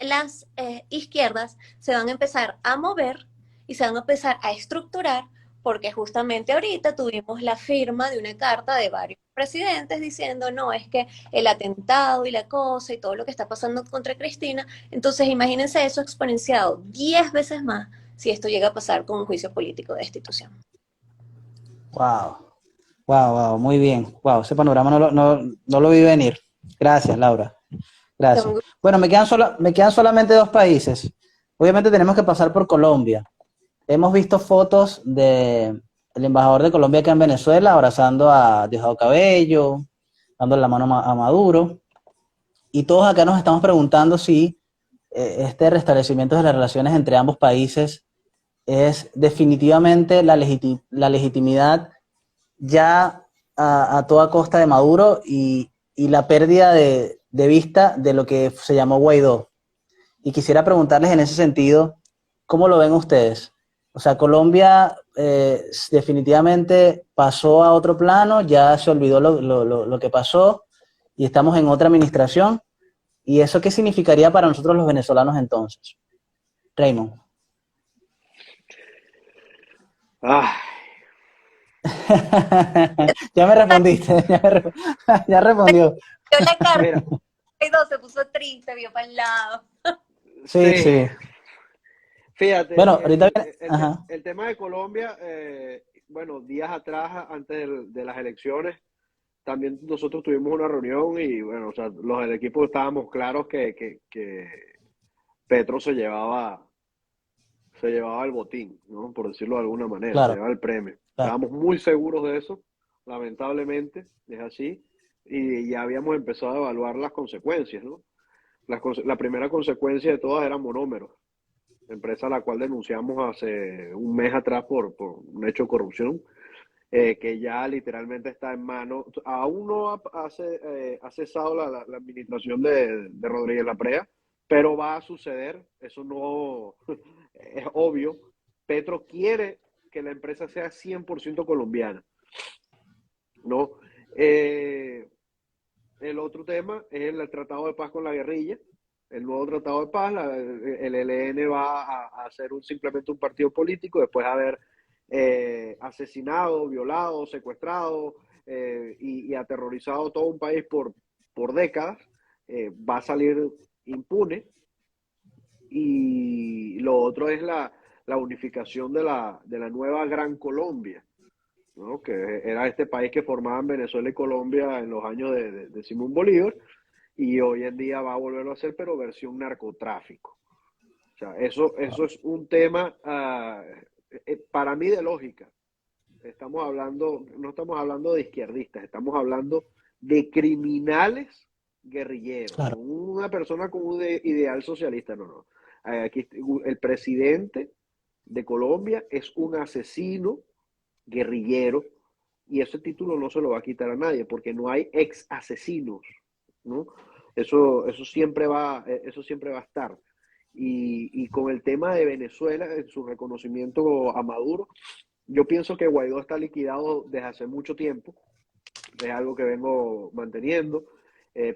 las izquierdas se van a empezar a mover y se van a empezar a estructurar, porque justamente ahorita tuvimos la firma de una carta de varios presidentes diciendo, no, es que el atentado y la cosa y todo lo que está pasando contra Cristina, entonces imagínense eso exponenciado 10 veces más si esto llega a pasar con un juicio político de destitución. Wow, wow, wow, muy bien. Wow, ese panorama no lo vi venir. Gracias, Laura. Gracias. Bueno, me quedan solamente dos países. Obviamente tenemos que pasar por Colombia. Hemos visto fotos de el embajador de Colombia acá en Venezuela abrazando a Diosdado Cabello, dándole la mano a Maduro. Y todos acá nos estamos preguntando si este restablecimiento de las relaciones entre ambos países es definitivamente la legitimidad ya a toda costa de Maduro y la pérdida de vista de lo que se llamó Guaidó. Y quisiera preguntarles en ese sentido, ¿cómo lo ven ustedes? O sea, Colombia definitivamente pasó a otro plano, ya se olvidó lo que pasó y estamos en otra administración. ¿Y eso qué significaría para nosotros los venezolanos entonces? Raymond. Ah, Ya me respondiste, ya respondió. Yo la cara mira, de dos se puso triste, vio para el lado. Sí, sí, sí. fíjate, Bueno, ahorita viene, ajá, el tema de Colombia, bueno, días atrás, antes de las elecciones, también nosotros tuvimos una reunión y, bueno, o sea, los del equipo estábamos claros que Petro se llevaba el botín, ¿no? Por decirlo de alguna manera, se claro, llevaba el premio. claro, Estábamos muy seguros de eso, lamentablemente, es así, y ya habíamos empezado a evaluar las consecuencias, ¿no? La primera consecuencia de todas era Monómeros, empresa a la cual denunciamos hace un mes atrás por un hecho de corrupción, que ya literalmente está en manos. Aún no ha cesado la administración de Rodríguez Laprea, pero va a suceder, eso no es obvio. Petro quiere que la empresa sea 100% colombiana, ¿no? Eh, el otro tema es el tratado de paz con la guerrilla, el nuevo tratado de paz. El ELN va a ser simplemente un partido político después de haber asesinado, violado, secuestrado y aterrorizado todo un país por décadas. Va a salir impune. Y lo otro es la unificación de la nueva Gran Colombia, ¿no? Que era este país que formaban Venezuela y Colombia en los años de Simón Bolívar, y hoy en día va a volverlo a hacer, pero versión narcotráfico. O sea, eso es un tema para mí de lógica. No estamos hablando de izquierdistas, estamos hablando de criminales guerrilleros, no claro. una persona con un ideal socialista, no, no. Aquí el presidente de Colombia es un asesino guerrillero, y ese título no se lo va a quitar a nadie porque no hay ex asesinos, ¿no? Eso siempre va a estar. Y con el tema de Venezuela, en su reconocimiento a Maduro, yo pienso que Guaidó está liquidado desde hace mucho tiempo, es algo que vengo manteniendo.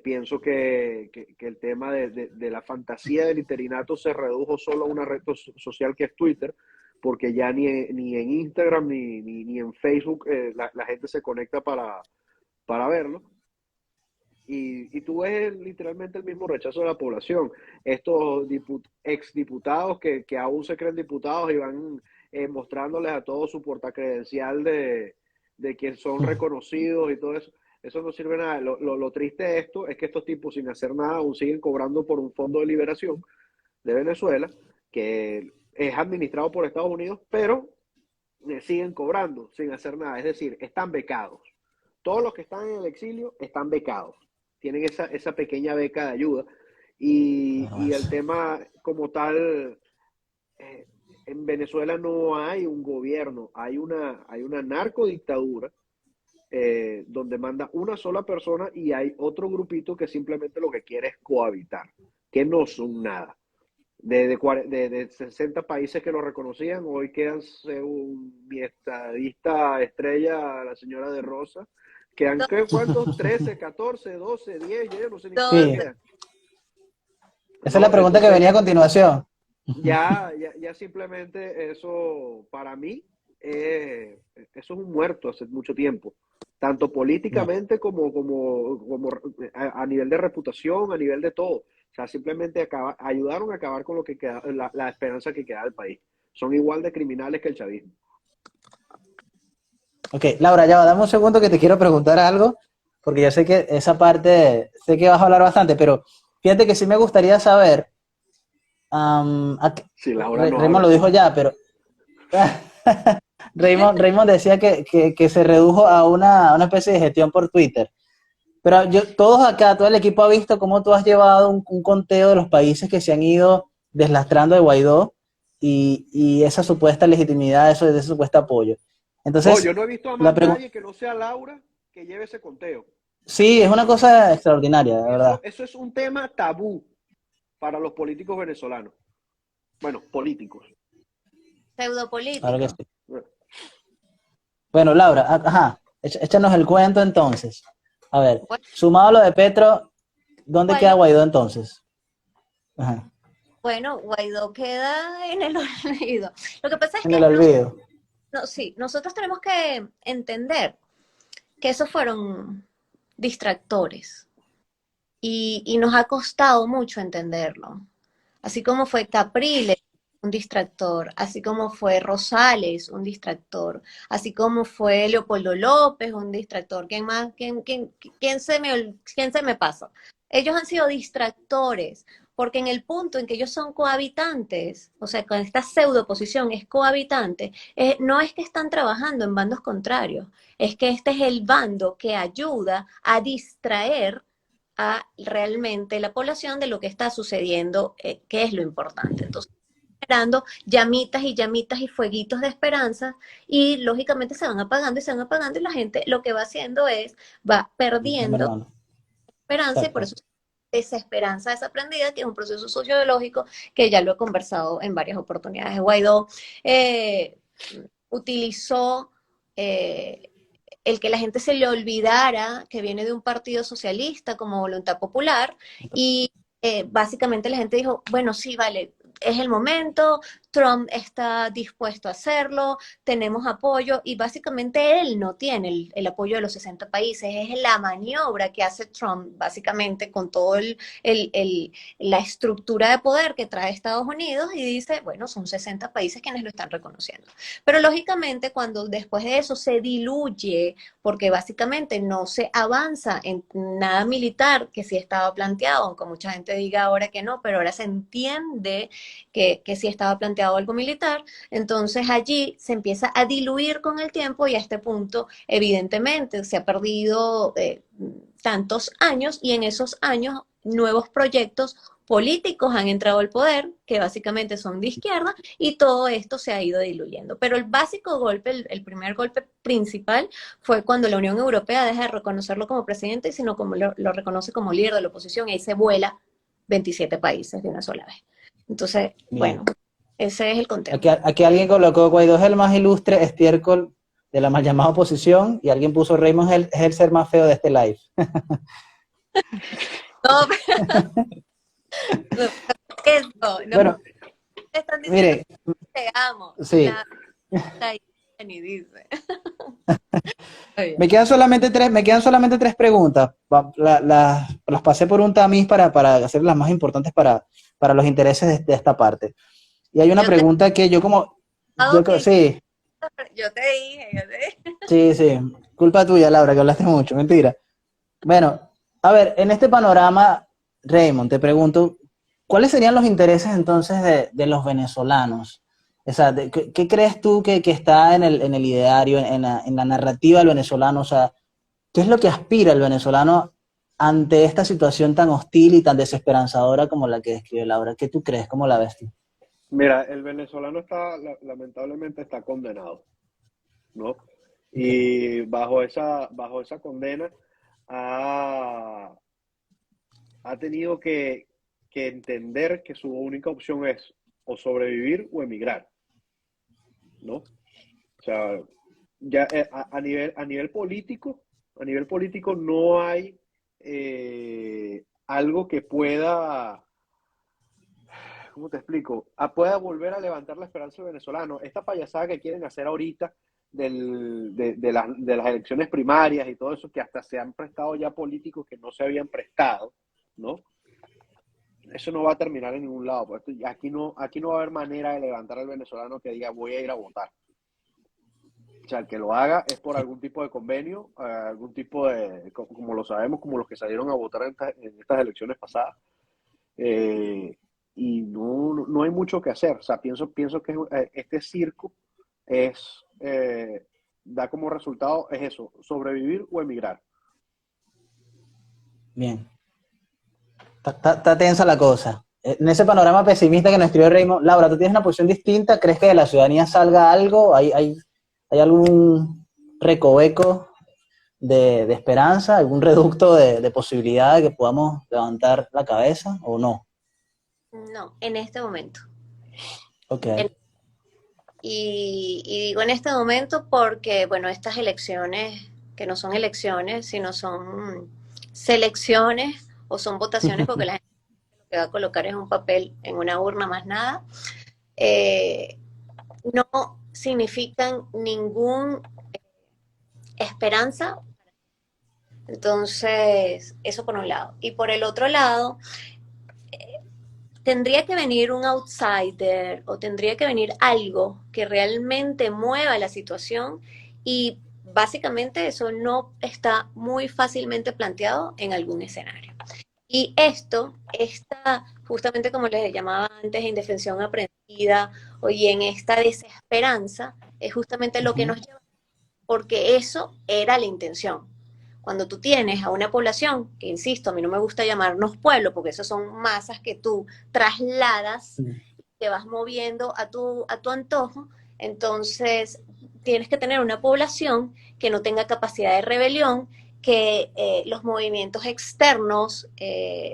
Pienso que el tema de la fantasía del interinato se redujo solo a una red social que es Twitter, porque ya ni en Instagram ni en Facebook la gente se conecta para verlo. Y tú ves literalmente el mismo rechazo de la población. Estos exdiputados que aún se creen diputados y van mostrándoles a todos su portacredencial de que son reconocidos y todo eso. Eso no sirve nada. Lo triste de esto es que estos tipos, sin hacer nada, aún siguen cobrando por un fondo de liberación de Venezuela, que es administrado por Estados Unidos, pero siguen cobrando sin hacer nada. Es decir, están becados. Todos los que están en el exilio están becados. Tienen esa pequeña beca de ayuda. Y el tema como tal, en Venezuela no hay un gobierno, hay una narcodictadura donde manda una sola persona y hay otro grupito que simplemente lo que quiere es cohabitar, que no son nada. De 60 países que lo reconocían, hoy quedan, según mi estadista estrella, la señora de Rosa, quedan, ¿cuántos? 13, 14, 12, 10, yo no sé ni cuántos Sí, Entonces, quedan. esa es la No, pregunta que entonces venía a continuación. ya simplemente eso para mí, eso es un muerto hace mucho tiempo, tanto No. políticamente como a nivel de reputación, a nivel de todo. O sea, simplemente ayudaron a acabar con lo que queda, la esperanza que queda del país. Son igual de criminales que el chavismo. Ok, Laura, ya va, dame un segundo que te quiero preguntar algo, porque yo sé que esa parte, sé que vas a hablar bastante, pero fíjate que sí me gustaría saber, Si Laura no Raymond lo habla. dijo ya, pero Raymond decía que se redujo a una especie de gestión por Twitter. Pero todos acá, todo el equipo ha visto cómo tú has llevado un conteo de los países que se han ido deslastrando de Guaidó y esa supuesta legitimidad, eso, de ese supuesto apoyo. No, Entonces, yo no he visto a la más pregunta, nadie que no sea Laura que lleve ese conteo. sí, es una cosa extraordinaria, de verdad. Eso es un tema tabú para los políticos venezolanos. Bueno, políticos. Claro que Pseudopolítico. sí. Bueno, Laura, ajá, échanos el cuento entonces. A ver, Bueno, sumado a lo de Petro, ¿dónde queda bueno, Guaidó entonces? Ajá, bueno, Guaidó queda en el olvido. Lo que pasa es en que el olvido. sí, nosotros tenemos que entender que esos fueron distractores y nos ha costado mucho entenderlo. Así como fue Capriles un distractor, así como fue Rosales un distractor, así como fue Leopoldo López un distractor. ¿Quién más? ¿Quién se me pasa? Ellos han sido distractores, porque en el punto en que ellos son cohabitantes, o sea, con esta pseudo oposición es cohabitante, no es que están trabajando en bandos contrarios, es que este es el bando que ayuda a distraer a realmente la población de lo que está sucediendo, que es lo importante. Entonces, generando llamitas y llamitas y fueguitos de esperanza y lógicamente se van apagando y se van apagando y la gente lo que va haciendo es, va Mi perdiendo hermano. esperanza y por Exacto. eso desesperanza desaprendida, que es un proceso sociológico que ya lo he conversado en varias oportunidades. Guaidó eh, utilizó el que la gente se le olvidara que viene de un partido socialista como Voluntad Popular y básicamente la gente dijo, bueno, sí, vale, es el momento, Trump está dispuesto a hacerlo, tenemos apoyo y básicamente él no tiene el apoyo de los 60 países, es la maniobra que hace Trump básicamente con todo la estructura de poder que trae Estados Unidos y dice, bueno, son 60 países quienes lo están reconociendo. Pero lógicamente cuando después de eso se diluye, porque básicamente no se avanza en nada militar que sí estaba planteado, aunque mucha gente diga ahora que no, pero ahora se entiende que sí estaba planteado algo militar, entonces allí se empieza a diluir con el tiempo y a este punto evidentemente se ha perdido tantos años y en esos años nuevos proyectos políticos han entrado al poder, que básicamente son de izquierda, y todo esto se ha ido diluyendo. Pero el básico golpe, el primer golpe principal, fue cuando la Unión Europea deja de reconocerlo como presidente, sino como lo reconoce como líder de la oposición, y ahí se vuela 27 países de una sola vez. Entonces, Bien. bueno, ese es el conteo. Aquí alguien colocó Guaidó es el más ilustre estiércol de la mal llamada oposición y alguien puso Raymond es el ser más feo de este live. No, no, eso, no, Bueno, están diciendo mire, que te amo. sí, Nada, ahí ni dice. me quedan solamente tres preguntas. Las pasé por un tamiz para hacer las más importantes para los intereses de esta parte. Y hay una Yo te pregunta que que sí, yo te dije, yo te dije. sí, sí, culpa tuya, Laura, que hablaste mucho, mentira. Bueno, a ver, en este panorama, Raymond, te pregunto, ¿cuáles serían los intereses entonces de los venezolanos? O sea, ¿qué crees tú que está en el ideario, en la narrativa del venezolano? O sea, ¿qué es lo que aspira el venezolano ante esta situación tan hostil y tan desesperanzadora como la que describe Laura? ¿Qué tú crees? ¿Cómo la ves tú? Mira, el venezolano lamentablemente está condenado, ¿no? Ok, Y bajo esa condena ha, ha tenido que entender que su única opción es o sobrevivir o emigrar, ¿no? O sea, ya a nivel político no hay algo que pueda, ¿cómo te explico? Pueda volver a levantar la esperanza del venezolano. Esta payasada que quieren hacer ahorita de las elecciones primarias y todo eso, que hasta se han prestado ya políticos que no se habían prestado, ¿no? Eso no va a terminar en ningún lado. Pues aquí no va a haber manera de levantar al venezolano que diga voy a ir a votar. O sea, el que lo haga es por algún tipo de convenio, algún tipo de, como lo sabemos, como los que salieron a votar en estas elecciones pasadas. Eh, y no hay mucho que hacer. O sea, pienso que este circo da como resultado, es eso, sobrevivir o emigrar. bien. Está tensa la cosa. en ese panorama pesimista que nos escribió Raymond, Laura, ¿tú tienes una posición distinta? ¿Crees que de la ciudadanía salga algo? ¿Hay algún recoveco de esperanza, algún reducto de posibilidad de que podamos levantar la cabeza o no? No, en este momento. Ok. En- y digo en este momento porque, bueno, estas elecciones, que no son elecciones, sino son selecciones o son votaciones, porque la gente lo que va a colocar es un papel en una urna más nada, eh, no significan ningún esperanza. Entonces, eso por un lado. Y por el otro lado, tendría que venir un outsider o tendría que venir algo que realmente mueva la situación y básicamente eso no está muy fácilmente planteado en algún escenario. Y esto está justamente como les llamaba antes, indefensión aprendida y en esta desesperanza, es justamente lo que Ujú. nos lleva, porque eso era la intención. Cuando tú tienes a una población, que insisto, a mí no me gusta llamarnos pueblo, porque esas son masas que tú trasladas, te vas moviendo a tu antojo, entonces tienes que tener una población que no tenga capacidad de rebelión, que los movimientos externos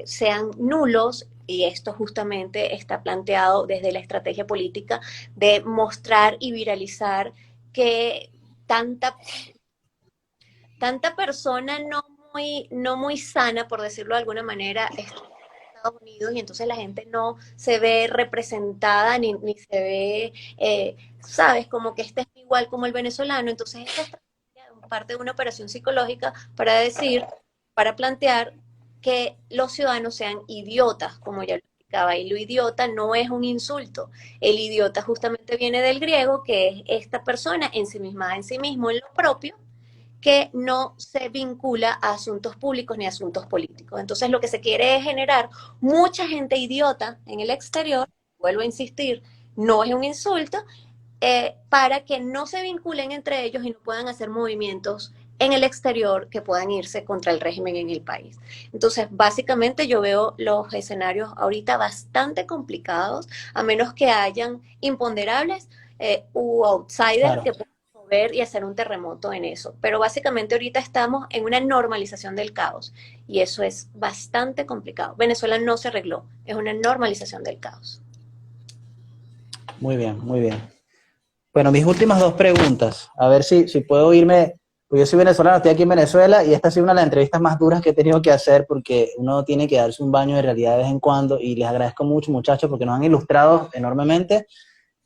sean nulos, y esto justamente está planteado desde la estrategia política de mostrar y viralizar que tanta persona no muy sana, por decirlo de alguna manera, está en Estados Unidos y entonces la gente no se ve representada ni se ve, sabes, como que este es igual como el venezolano. Entonces esta estrategia es parte de una operación psicológica para decir, para plantear que los ciudadanos sean idiotas, como ya lo explicaba, y lo idiota no es un insulto. El idiota justamente viene del griego, que es esta persona ensimismada en sí mismo, en lo propio, que no se vincula a asuntos públicos ni a asuntos políticos. Entonces lo que se quiere es generar mucha gente idiota en el exterior, vuelvo a insistir, no es un insulto, para que no se vinculen entre ellos y no puedan hacer movimientos en el exterior que puedan irse contra el régimen en el país. Entonces, básicamente yo veo los escenarios ahorita bastante complicados, a menos que hayan imponderables u outsiders Claro. que puedan mover y hacer un terremoto en eso. Pero básicamente ahorita estamos en una normalización del caos y eso es bastante complicado. Venezuela no se arregló, es una normalización del caos. Muy bien, muy bien. Bueno, mis últimas dos preguntas. A ver si puedo irme. Pues yo soy venezolano, estoy aquí en Venezuela y esta ha sido una de las entrevistas más duras que he tenido que hacer porque uno tiene que darse un baño de realidad de vez en cuando y les agradezco mucho, muchachos, porque nos han ilustrado enormemente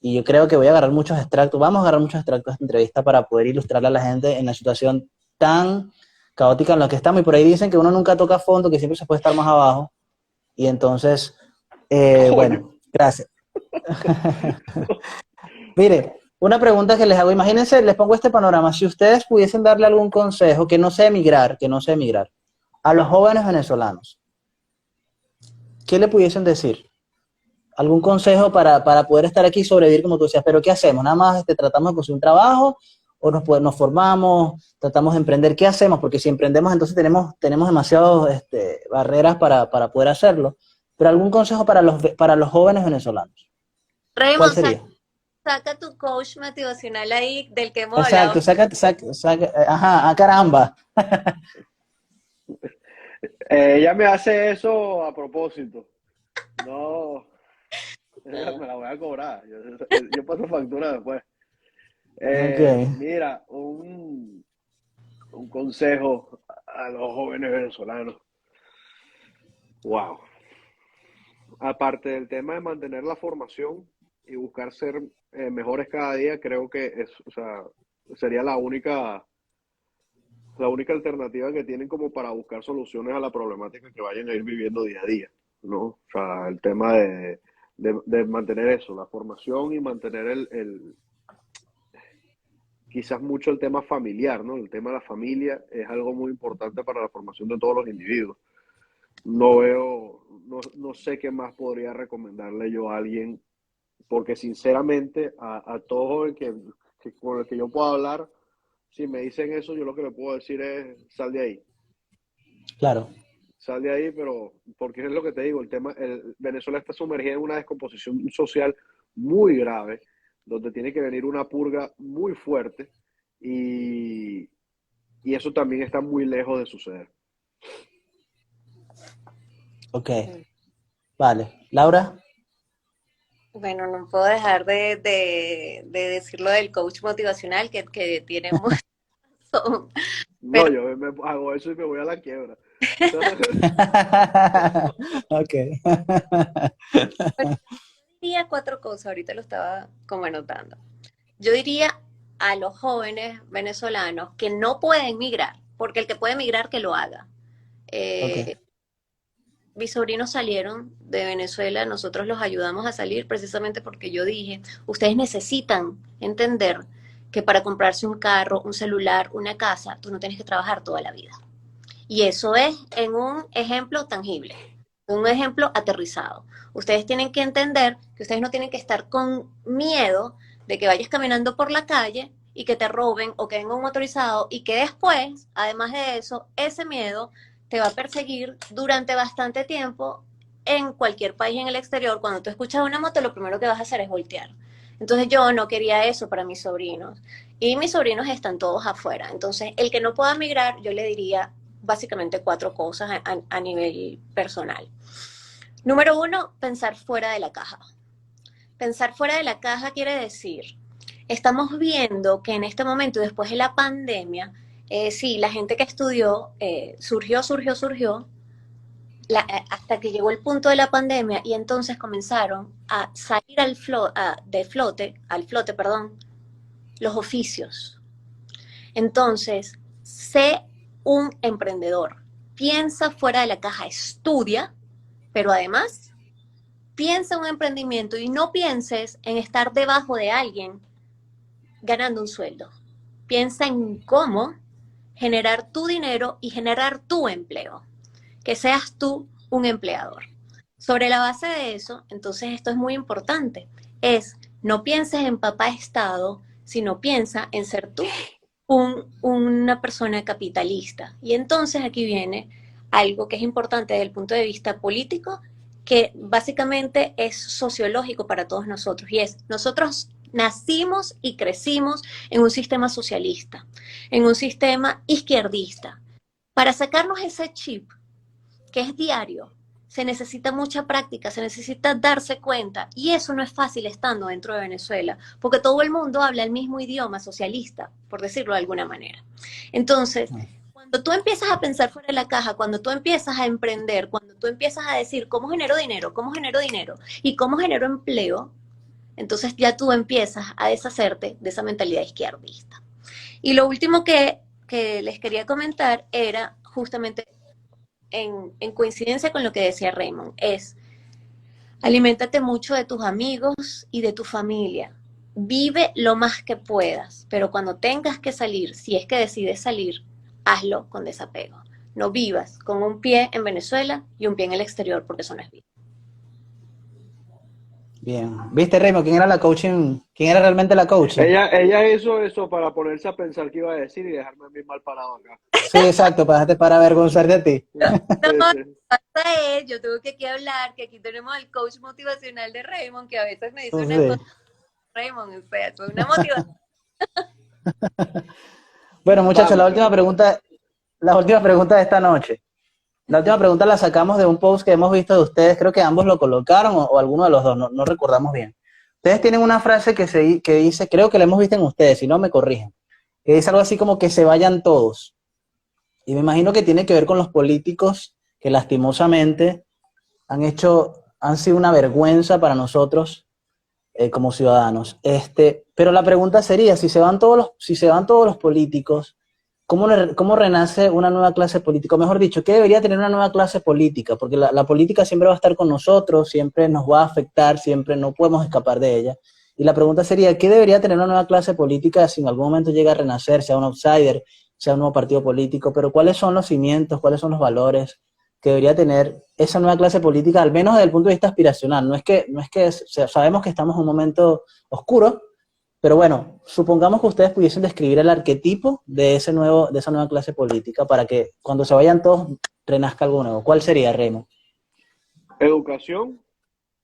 y yo creo que voy a agarrar muchos extractos, vamos a agarrar muchos extractos de esta entrevista para poder ilustrarle a la gente en la situación tan caótica en la que estamos. Y por ahí dicen que uno nunca toca fondo, que siempre se puede estar más abajo. Y entonces, Coño. bueno, gracias. Mire, una pregunta que les hago, imagínense, les pongo este panorama, si ustedes pudiesen darle algún consejo que no sea emigrar, a los jóvenes venezolanos, ¿qué le pudiesen decir? ¿Algún consejo para poder estar aquí y sobrevivir como tú decías? Pero ¿qué hacemos? ¿Nada más tratamos de conseguir un trabajo o nos formamos, tratamos de emprender? ¿Qué hacemos? Porque si emprendemos entonces tenemos demasiadas barreras para poder hacerlo. Pero algún consejo para los jóvenes venezolanos, ¿cuál Raymond, sería? saca tu coach motivacional ahí del que hemos Exacto, hablado. ajá, caramba. Ella me hace eso a propósito. No, me la voy a cobrar. Yo paso factura después. Ok, Mira, un consejo a los jóvenes venezolanos. Wow. Aparte del tema de mantener la formación y buscar ser mejores cada día, creo que o sea, sería la única alternativa que tienen como para buscar soluciones a la problemática que vayan a ir viviendo día a día, ¿no? O sea, el tema de mantener eso, la formación y mantener quizás mucho el tema familiar, ¿no? El tema de la familia es algo muy importante para la formación de todos los individuos. No sé qué más podría recomendarle yo a alguien, porque sinceramente a todo joven con el que yo pueda hablar, si me dicen eso, yo lo que le puedo decir es, sal de ahí. claro. sal de ahí, pero porque es lo que te digo, Venezuela está sumergida en una descomposición social muy grave, donde tiene que venir una purga muy fuerte y, y eso también está muy lejos de suceder. Ok, vale. Laura, Bueno, no puedo dejar de decir lo del coach motivacional que tiene mucha razón. No, yo me hago eso y me voy a la quiebra. ok. Bueno, diría cuatro cosas, ahorita lo estaba como anotando. Yo diría a los jóvenes venezolanos que no pueden migrar, porque el que puede migrar que lo haga. Ok, Eh, Mis sobrinos salieron de Venezuela, nosotros los ayudamos a salir precisamente porque yo dije, ustedes necesitan entender que para comprarse un carro, un celular, una casa, tú no tienes que trabajar toda la vida. Y eso es en un ejemplo tangible, un ejemplo aterrizado. Ustedes tienen que entender que ustedes no tienen que estar con miedo de que vayas caminando por la calle y que te roben o que venga un motorizado y que después, además de eso, ese miedo te va a perseguir durante bastante tiempo en cualquier país en el exterior. Cuando tú escuchas una moto, lo primero que vas a hacer es voltear. Entonces yo no quería eso para mis sobrinos. Y mis sobrinos están todos afuera. Entonces, el que no pueda migrar, yo le diría básicamente cuatro cosas a nivel personal. Número uno, pensar fuera de la caja. Pensar fuera de la caja quiere decir, estamos viendo que en este momento, después de la pandemia, sí, la gente que estudió surgió, hasta que llegó el punto de la pandemia y entonces comenzaron a salir al flote, perdón, los oficios. Entonces, sé un emprendedor, piensa fuera de la caja, estudia, pero además piensa en un emprendimiento y no pienses en estar debajo de alguien ganando un sueldo. Piensa en cómo generar tu dinero y generar tu empleo, que seas tú un empleador. Sobre la base de eso, entonces esto es muy importante, es no pienses en papá Estado, sino piensa en ser tú una persona capitalista. Y entonces aquí viene algo que es importante desde el punto de vista político, que básicamente es sociológico para todos nosotros, y es, nosotros nacimos y crecimos en un sistema socialista, en un sistema izquierdista. Para sacarnos ese chip, que es diario, se necesita mucha práctica, se necesita darse cuenta, y eso no es fácil estando dentro de Venezuela, porque todo el mundo habla el mismo idioma socialista, por decirlo de alguna manera. Entonces, cuando tú empiezas a pensar fuera de la caja, cuando tú empiezas a emprender, cuando tú empiezas a decir cómo genero dinero y cómo genero empleo, entonces ya tú empiezas a deshacerte de esa mentalidad izquierdista. Y lo último que les quería comentar era justamente en coincidencia con lo que decía Raymond, es aliméntate mucho de tus amigos y de tu familia. Vive lo más que puedas, pero cuando tengas que salir, si es que decides salir, hazlo con desapego. No vivas con un pie en Venezuela y un pie en el exterior, porque eso no es vida. bien. ¿Viste, Remo, quién era la coaching? ¿Quién era realmente la coaching? Ella hizo eso para ponerse a pensar qué iba a decir y dejarme a mí mal parado acá. Sí, exacto, para avergonzarte a ti. Sí, No, sí. pasa es, yo tengo que aquí hablar, que aquí tenemos al coach motivacional de Raymond, que a veces me dice una Sí. cosa, Raymond, o sea, es una motivación. Bueno, muchachos, Vamos, chamo. la última pregunta de esta noche. La última pregunta la sacamos de un post que hemos visto de ustedes, creo que ambos lo colocaron o alguno de los dos, no recordamos bien. Ustedes tienen una frase que dice, creo que la hemos visto en ustedes, si no me corrigen, que dice algo así como que se vayan todos. Y me imagino que tiene que ver con los políticos que lastimosamente han sido una vergüenza para nosotros como ciudadanos. Pero la pregunta sería, si se van todos los políticos, ¿cómo renace una nueva clase política? O mejor dicho, ¿qué debería tener una nueva clase política? Porque la política siempre va a estar con nosotros, siempre nos va a afectar, siempre no podemos escapar de ella. Y la pregunta sería, ¿qué debería tener una nueva clase política si en algún momento llega a renacer, sea un outsider, sea un nuevo partido político? Pero ¿cuáles son los cimientos, cuáles son los valores que debería tener esa nueva clase política, al menos desde el punto de vista aspiracional? Sabemos que estamos en un momento oscuro, pero bueno, supongamos que ustedes pudiesen describir el arquetipo de esa nueva clase política para que cuando se vayan todos renazca algo nuevo? ¿Cuál sería, Remo? Educación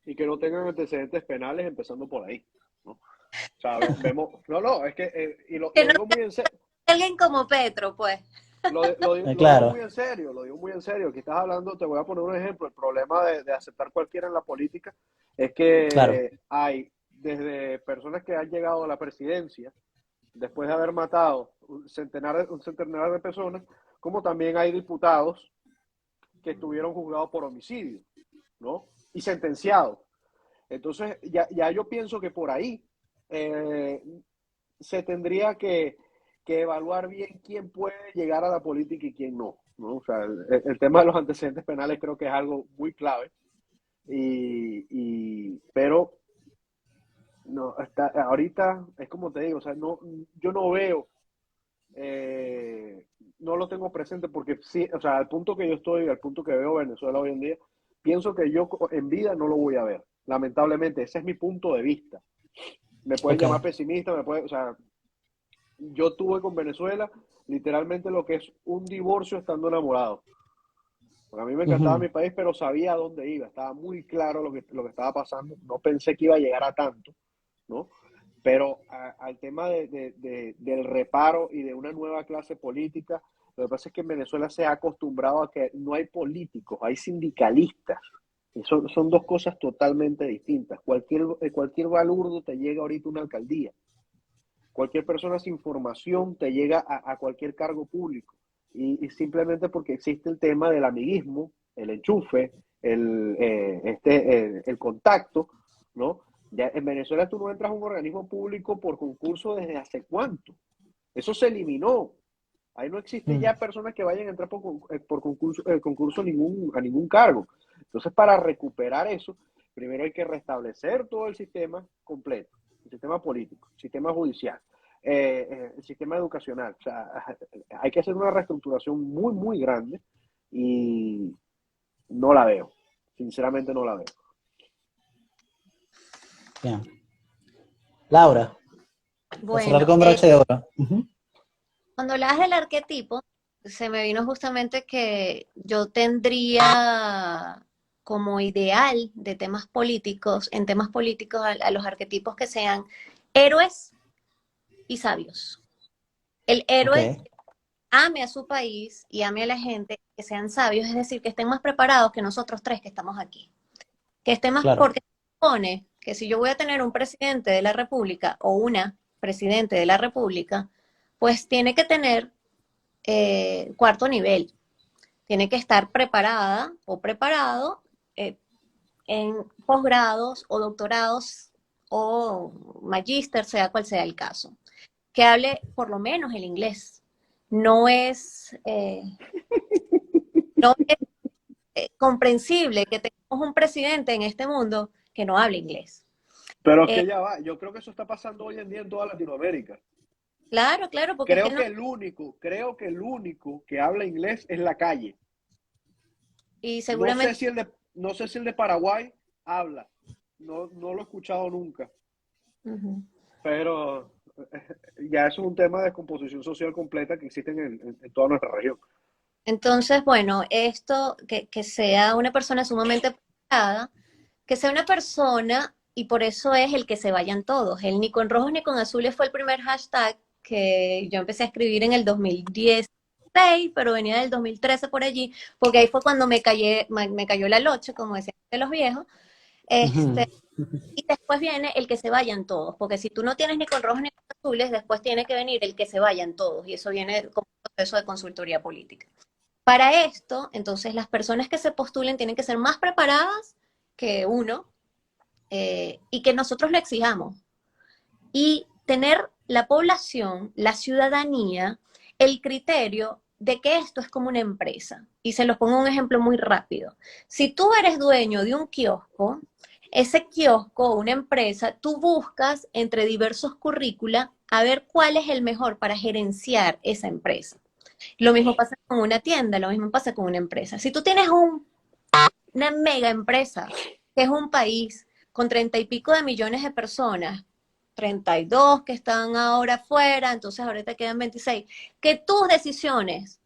y que no tengan antecedentes penales, empezando por ahí, ¿no? O sea, no, es que, y Que lo no digo muy en serio, sea alguien como Petro, pues. lo digo Claro. muy en serio, lo digo muy en serio. Aquí estás hablando, te voy a poner un ejemplo. El problema de aceptar cualquiera en la política es Claro. que hay desde personas que han llegado a la presidencia después de haber matado un centenar de personas, como también hay diputados que estuvieron juzgados por homicidio, ¿no? Y sentenciados. Entonces, ya yo pienso que por ahí eh, se tendría que evaluar bien quién puede llegar a la política y quién no, ¿no? O sea, el tema de los antecedentes penales creo que es algo muy clave, pero no, ahorita es como te digo, o sea, no, yo no veo, no lo tengo presente porque sí, o sea, al punto que yo estoy, al punto que veo Venezuela hoy en día, pienso que yo en vida no lo voy a ver, lamentablemente, ese es mi punto de vista. Me pueden Ok. llamar pesimista, o sea, yo tuve con Venezuela literalmente lo que es un divorcio estando enamorado. Porque a mí me encantaba Ujú. mi país, pero sabía a dónde iba, estaba muy claro lo que estaba pasando, no pensé que iba a llegar a tanto, ¿no? Pero al tema del reparo y de una nueva clase política, lo que pasa es que en Venezuela se ha acostumbrado a que no hay políticos, hay sindicalistas. Y son dos cosas totalmente distintas. Cualquier balurdo te llega ahorita a una alcaldía. Cualquier persona sin formación te llega a cualquier cargo público. Y simplemente porque existe el tema del amiguismo, el enchufe, el contacto, ¿no? Ya en Venezuela tú no entras a un organismo público por concurso desde hace cuánto. Eso se eliminó. Ahí no existe Mm. ya personas que vayan a entrar por concurso a ningún cargo. Entonces, para recuperar eso, primero hay que restablecer todo el sistema completo, el sistema político, el sistema judicial, el sistema educacional. O sea, hay que hacer una reestructuración muy, muy grande y no la veo. Sinceramente no la veo. Bien. Laura, para cerrar Bueno, con broche de oro. Ujú. cuando hablas del arquetipo, se me vino justamente que yo tendría como ideal de temas políticos, en temas políticos, a los arquetipos que sean héroes y sabios. El Ok, héroe ame a su país y ame a la gente, que sean sabios, es decir, que estén más preparados que nosotros tres que estamos aquí. Que estén más, claro. porque se supone que si yo voy a tener un presidente de la República o una presidente de la República, pues tiene que tener cuarto nivel, tiene que estar preparada o preparado eh, en posgrados o doctorados o magíster, sea cual sea el caso, que hable por lo menos el inglés. No es, no es comprensible que tengamos un presidente en este mundo que no hable inglés. Pero es Eh, que ya va, yo creo que eso está pasando hoy en día en toda Latinoamérica. claro, claro, porque es que no, Creo que el único que habla inglés es la calle. y No sé seguramente, si no sé si el de Paraguay habla. No lo he escuchado nunca. uh-huh. Pero ya eso es un tema de composición social completa que existe en toda nuestra región. Entonces, bueno, esto, que sea una persona sumamente preparada, que sea una persona, y por eso es el que se vayan todos. El ni con rojos ni con azules fue el primer hashtag que yo empecé a escribir en el 2016, pero venía del 2013 por allí, porque ahí fue cuando me cayó la locha, como decían de los viejos. Ujú. Este, y después viene el que se vayan todos, porque si tú no tienes ni con rojos ni con azules, después tiene que venir el que se vayan todos, y eso viene como un proceso de consultoría política. Para esto, entonces, las personas que se postulen tienen que ser más preparadas que uno y que nosotros lo exijamos. Y tener la población, la ciudadanía, el criterio de que esto es como una empresa. Y se los pongo un ejemplo muy rápido. Si tú eres dueño de un kiosco, ese kiosco o una empresa, tú buscas entre diversos currícula a ver cuál es el mejor para gerenciar esa empresa. Lo mismo pasa con una tienda, lo mismo pasa con una empresa. Si tú tienes una mega empresa, que es un país con 30 y pico de millones de personas, 32 que están ahora afuera, entonces ahorita quedan 26, que tus decisiones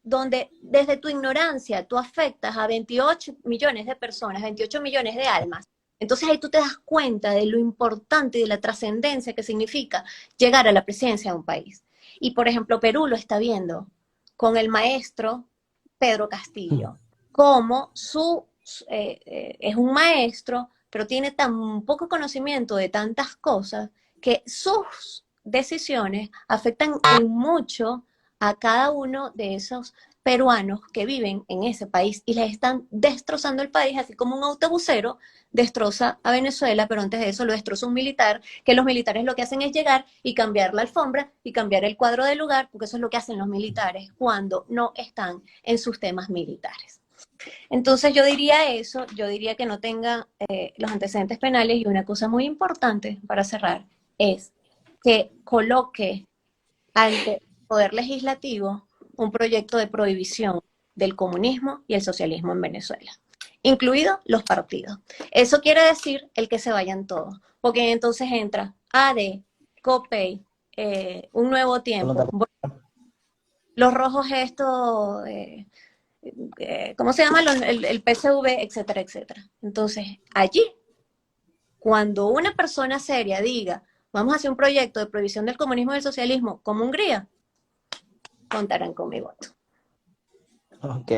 donde desde tu ignorancia tú afectas a 28 millones de personas, 28 millones de almas. Entonces ahí tú te das cuenta de lo importante y de la trascendencia que significa llegar a la presidencia de un país. Y por ejemplo, Perú lo está viendo con el maestro Pedro Castillo, como es un maestro, pero tiene tan poco conocimiento de tantas cosas que sus decisiones afectan en mucho a cada uno de esos peruanos que viven en ese país y les están destrozando el país, así como un autobusero destroza a Venezuela, pero antes de eso lo destroza un militar, que los militares lo que hacen es llegar y cambiar la alfombra y cambiar el cuadro del lugar, porque eso es lo que hacen los militares cuando no están en sus temas militares. Entonces yo diría eso, yo diría que no tenga los antecedentes penales, y una cosa muy importante para cerrar es que coloque ante el Poder Legislativo un proyecto de prohibición del comunismo y el socialismo en Venezuela, incluidos los partidos. Eso quiere decir el que se vayan todos, porque entonces entra AD, COPEI, Un Nuevo Tiempo, los rojos estos, ¿cómo se llama? El PSV, etcétera, etcétera. Entonces, allí, cuando una persona seria diga, vamos a hacer un proyecto de prohibición del comunismo y del socialismo, como Hungría, contarán con mi voto. Ok,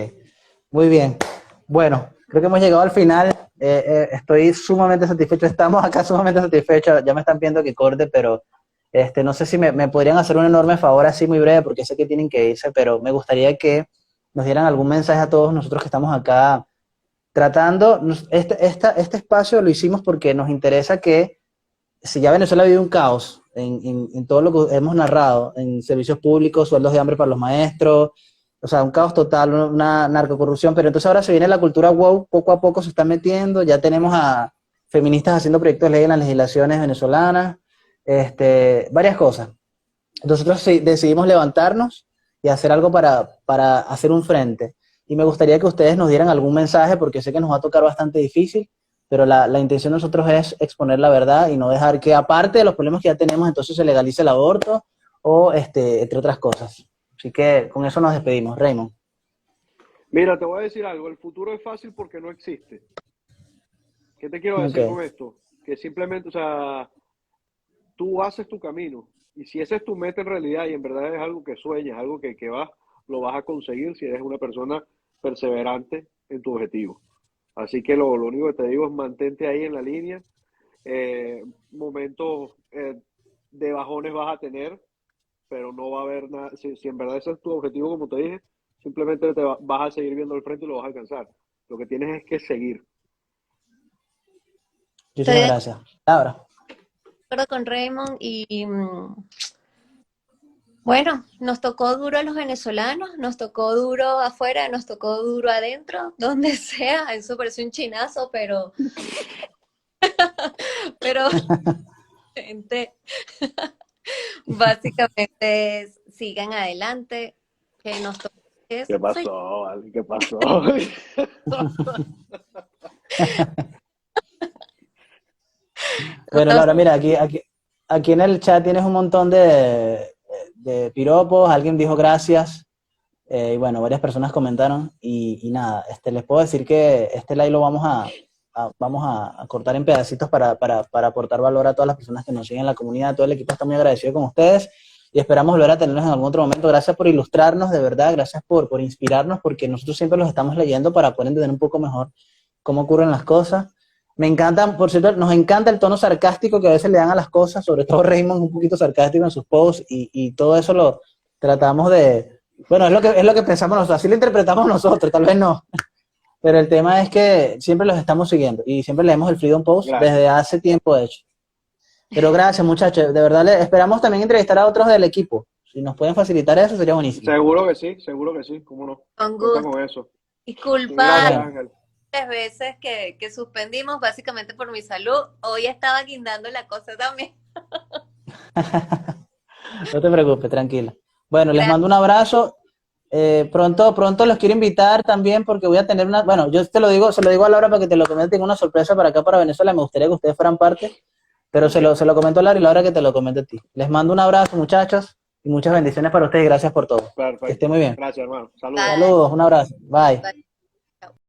muy bien. Bueno, creo que hemos llegado al final. Estoy sumamente satisfecho. Estamos acá sumamente satisfechos. Ya me están pidiendo que corte, pero no sé si me podrían hacer un enorme favor así muy breve, porque sé que tienen que irse, pero me gustaría que nos dieran algún mensaje a todos nosotros que estamos acá tratando. Este espacio lo hicimos porque nos interesa que, si ya Venezuela vive un caos en todo lo que hemos narrado, en servicios públicos, sueldos de hambre para los maestros, o sea, un caos total, una narcocorrupción, pero entonces ahora se viene la cultura woke, poco a poco se está metiendo, ya tenemos a feministas haciendo proyectos de ley en las legislaciones venezolanas, varias cosas. Nosotros decidimos levantarnos y hacer algo para hacer un frente. Y me gustaría que ustedes nos dieran algún mensaje, porque sé que nos va a tocar bastante difícil, pero la intención de nosotros es exponer la verdad y no dejar que, aparte de los problemas que ya tenemos, entonces se legalice el aborto o entre otras cosas. Así que con eso nos despedimos. Raymond. Mira, te voy a decir algo, el futuro es fácil porque no existe. ¿Qué te quiero decir con esto? Que simplemente, o sea, tú haces tu camino, y si esa es tu meta en realidad y en verdad es algo que sueñas, algo que lo vas a conseguir si eres una persona perseverante en tu objetivo. Así que lo único que te digo es mantente ahí en la línea. Momentos de bajones vas a tener, pero no va a haber nada. Si en verdad ese es tu objetivo, como te dije, simplemente vas a seguir viendo al frente y lo vas a alcanzar. Lo que tienes es que seguir. Muchísimas gracias. Ahora. Acuerdo con Raymond y bueno, nos tocó duro a los venezolanos, nos tocó duro afuera, nos tocó duro adentro, donde sea. Eso parece un chinazo, pero gente, básicamente sigan adelante, que nos toque. ¿Qué pasó, vale? ¿Qué pasó? Bueno, Laura, mira, aquí en el chat tienes un montón de piropos, alguien dijo gracias, y bueno, varias personas comentaron, y nada, les puedo decir que este live lo vamos a cortar en pedacitos para aportar valor a todas las personas que nos siguen en la comunidad. Todo el equipo está muy agradecido con ustedes, y esperamos volver a tenerlos en algún otro momento. Gracias por ilustrarnos, de verdad, gracias por inspirarnos, porque nosotros siempre los estamos leyendo para poder entender un poco mejor cómo ocurren las cosas. Me encanta, por cierto, nos encanta el tono sarcástico que a veces le dan a las cosas, sobre todo Raymond, un poquito sarcástico en sus posts, y todo eso lo tratamos de... Bueno, es lo que pensamos nosotros, así lo interpretamos nosotros, tal vez no. Pero el tema es que siempre los estamos siguiendo, y siempre leemos el Freedom Post desde hace tiempo, de hecho. Pero gracias, muchachos, de verdad, esperamos también entrevistar a otros del equipo. Si nos pueden facilitar eso, sería buenísimo. Seguro que sí, cómo no. Con gusto. Con eso. Disculpa. Veces que suspendimos básicamente por mi salud. Hoy estaba guindando la cosa también. No te preocupes, tranquila. Bueno, les mando un abrazo. Pronto los quiero invitar también, porque voy a tener una... Bueno, yo se lo digo a Laura para que te lo comente. Tengo una sorpresa para acá, para Venezuela. Me gustaría que ustedes fueran parte, pero se lo comento a Laura y Laura que te lo comente a ti. Les mando un abrazo, muchachos. Y muchas bendiciones para ustedes y gracias por todo. Perfecto. Que esté muy bien. Gracias, hermano. Saludos. Bye. Saludos, un abrazo. Bye. Bye.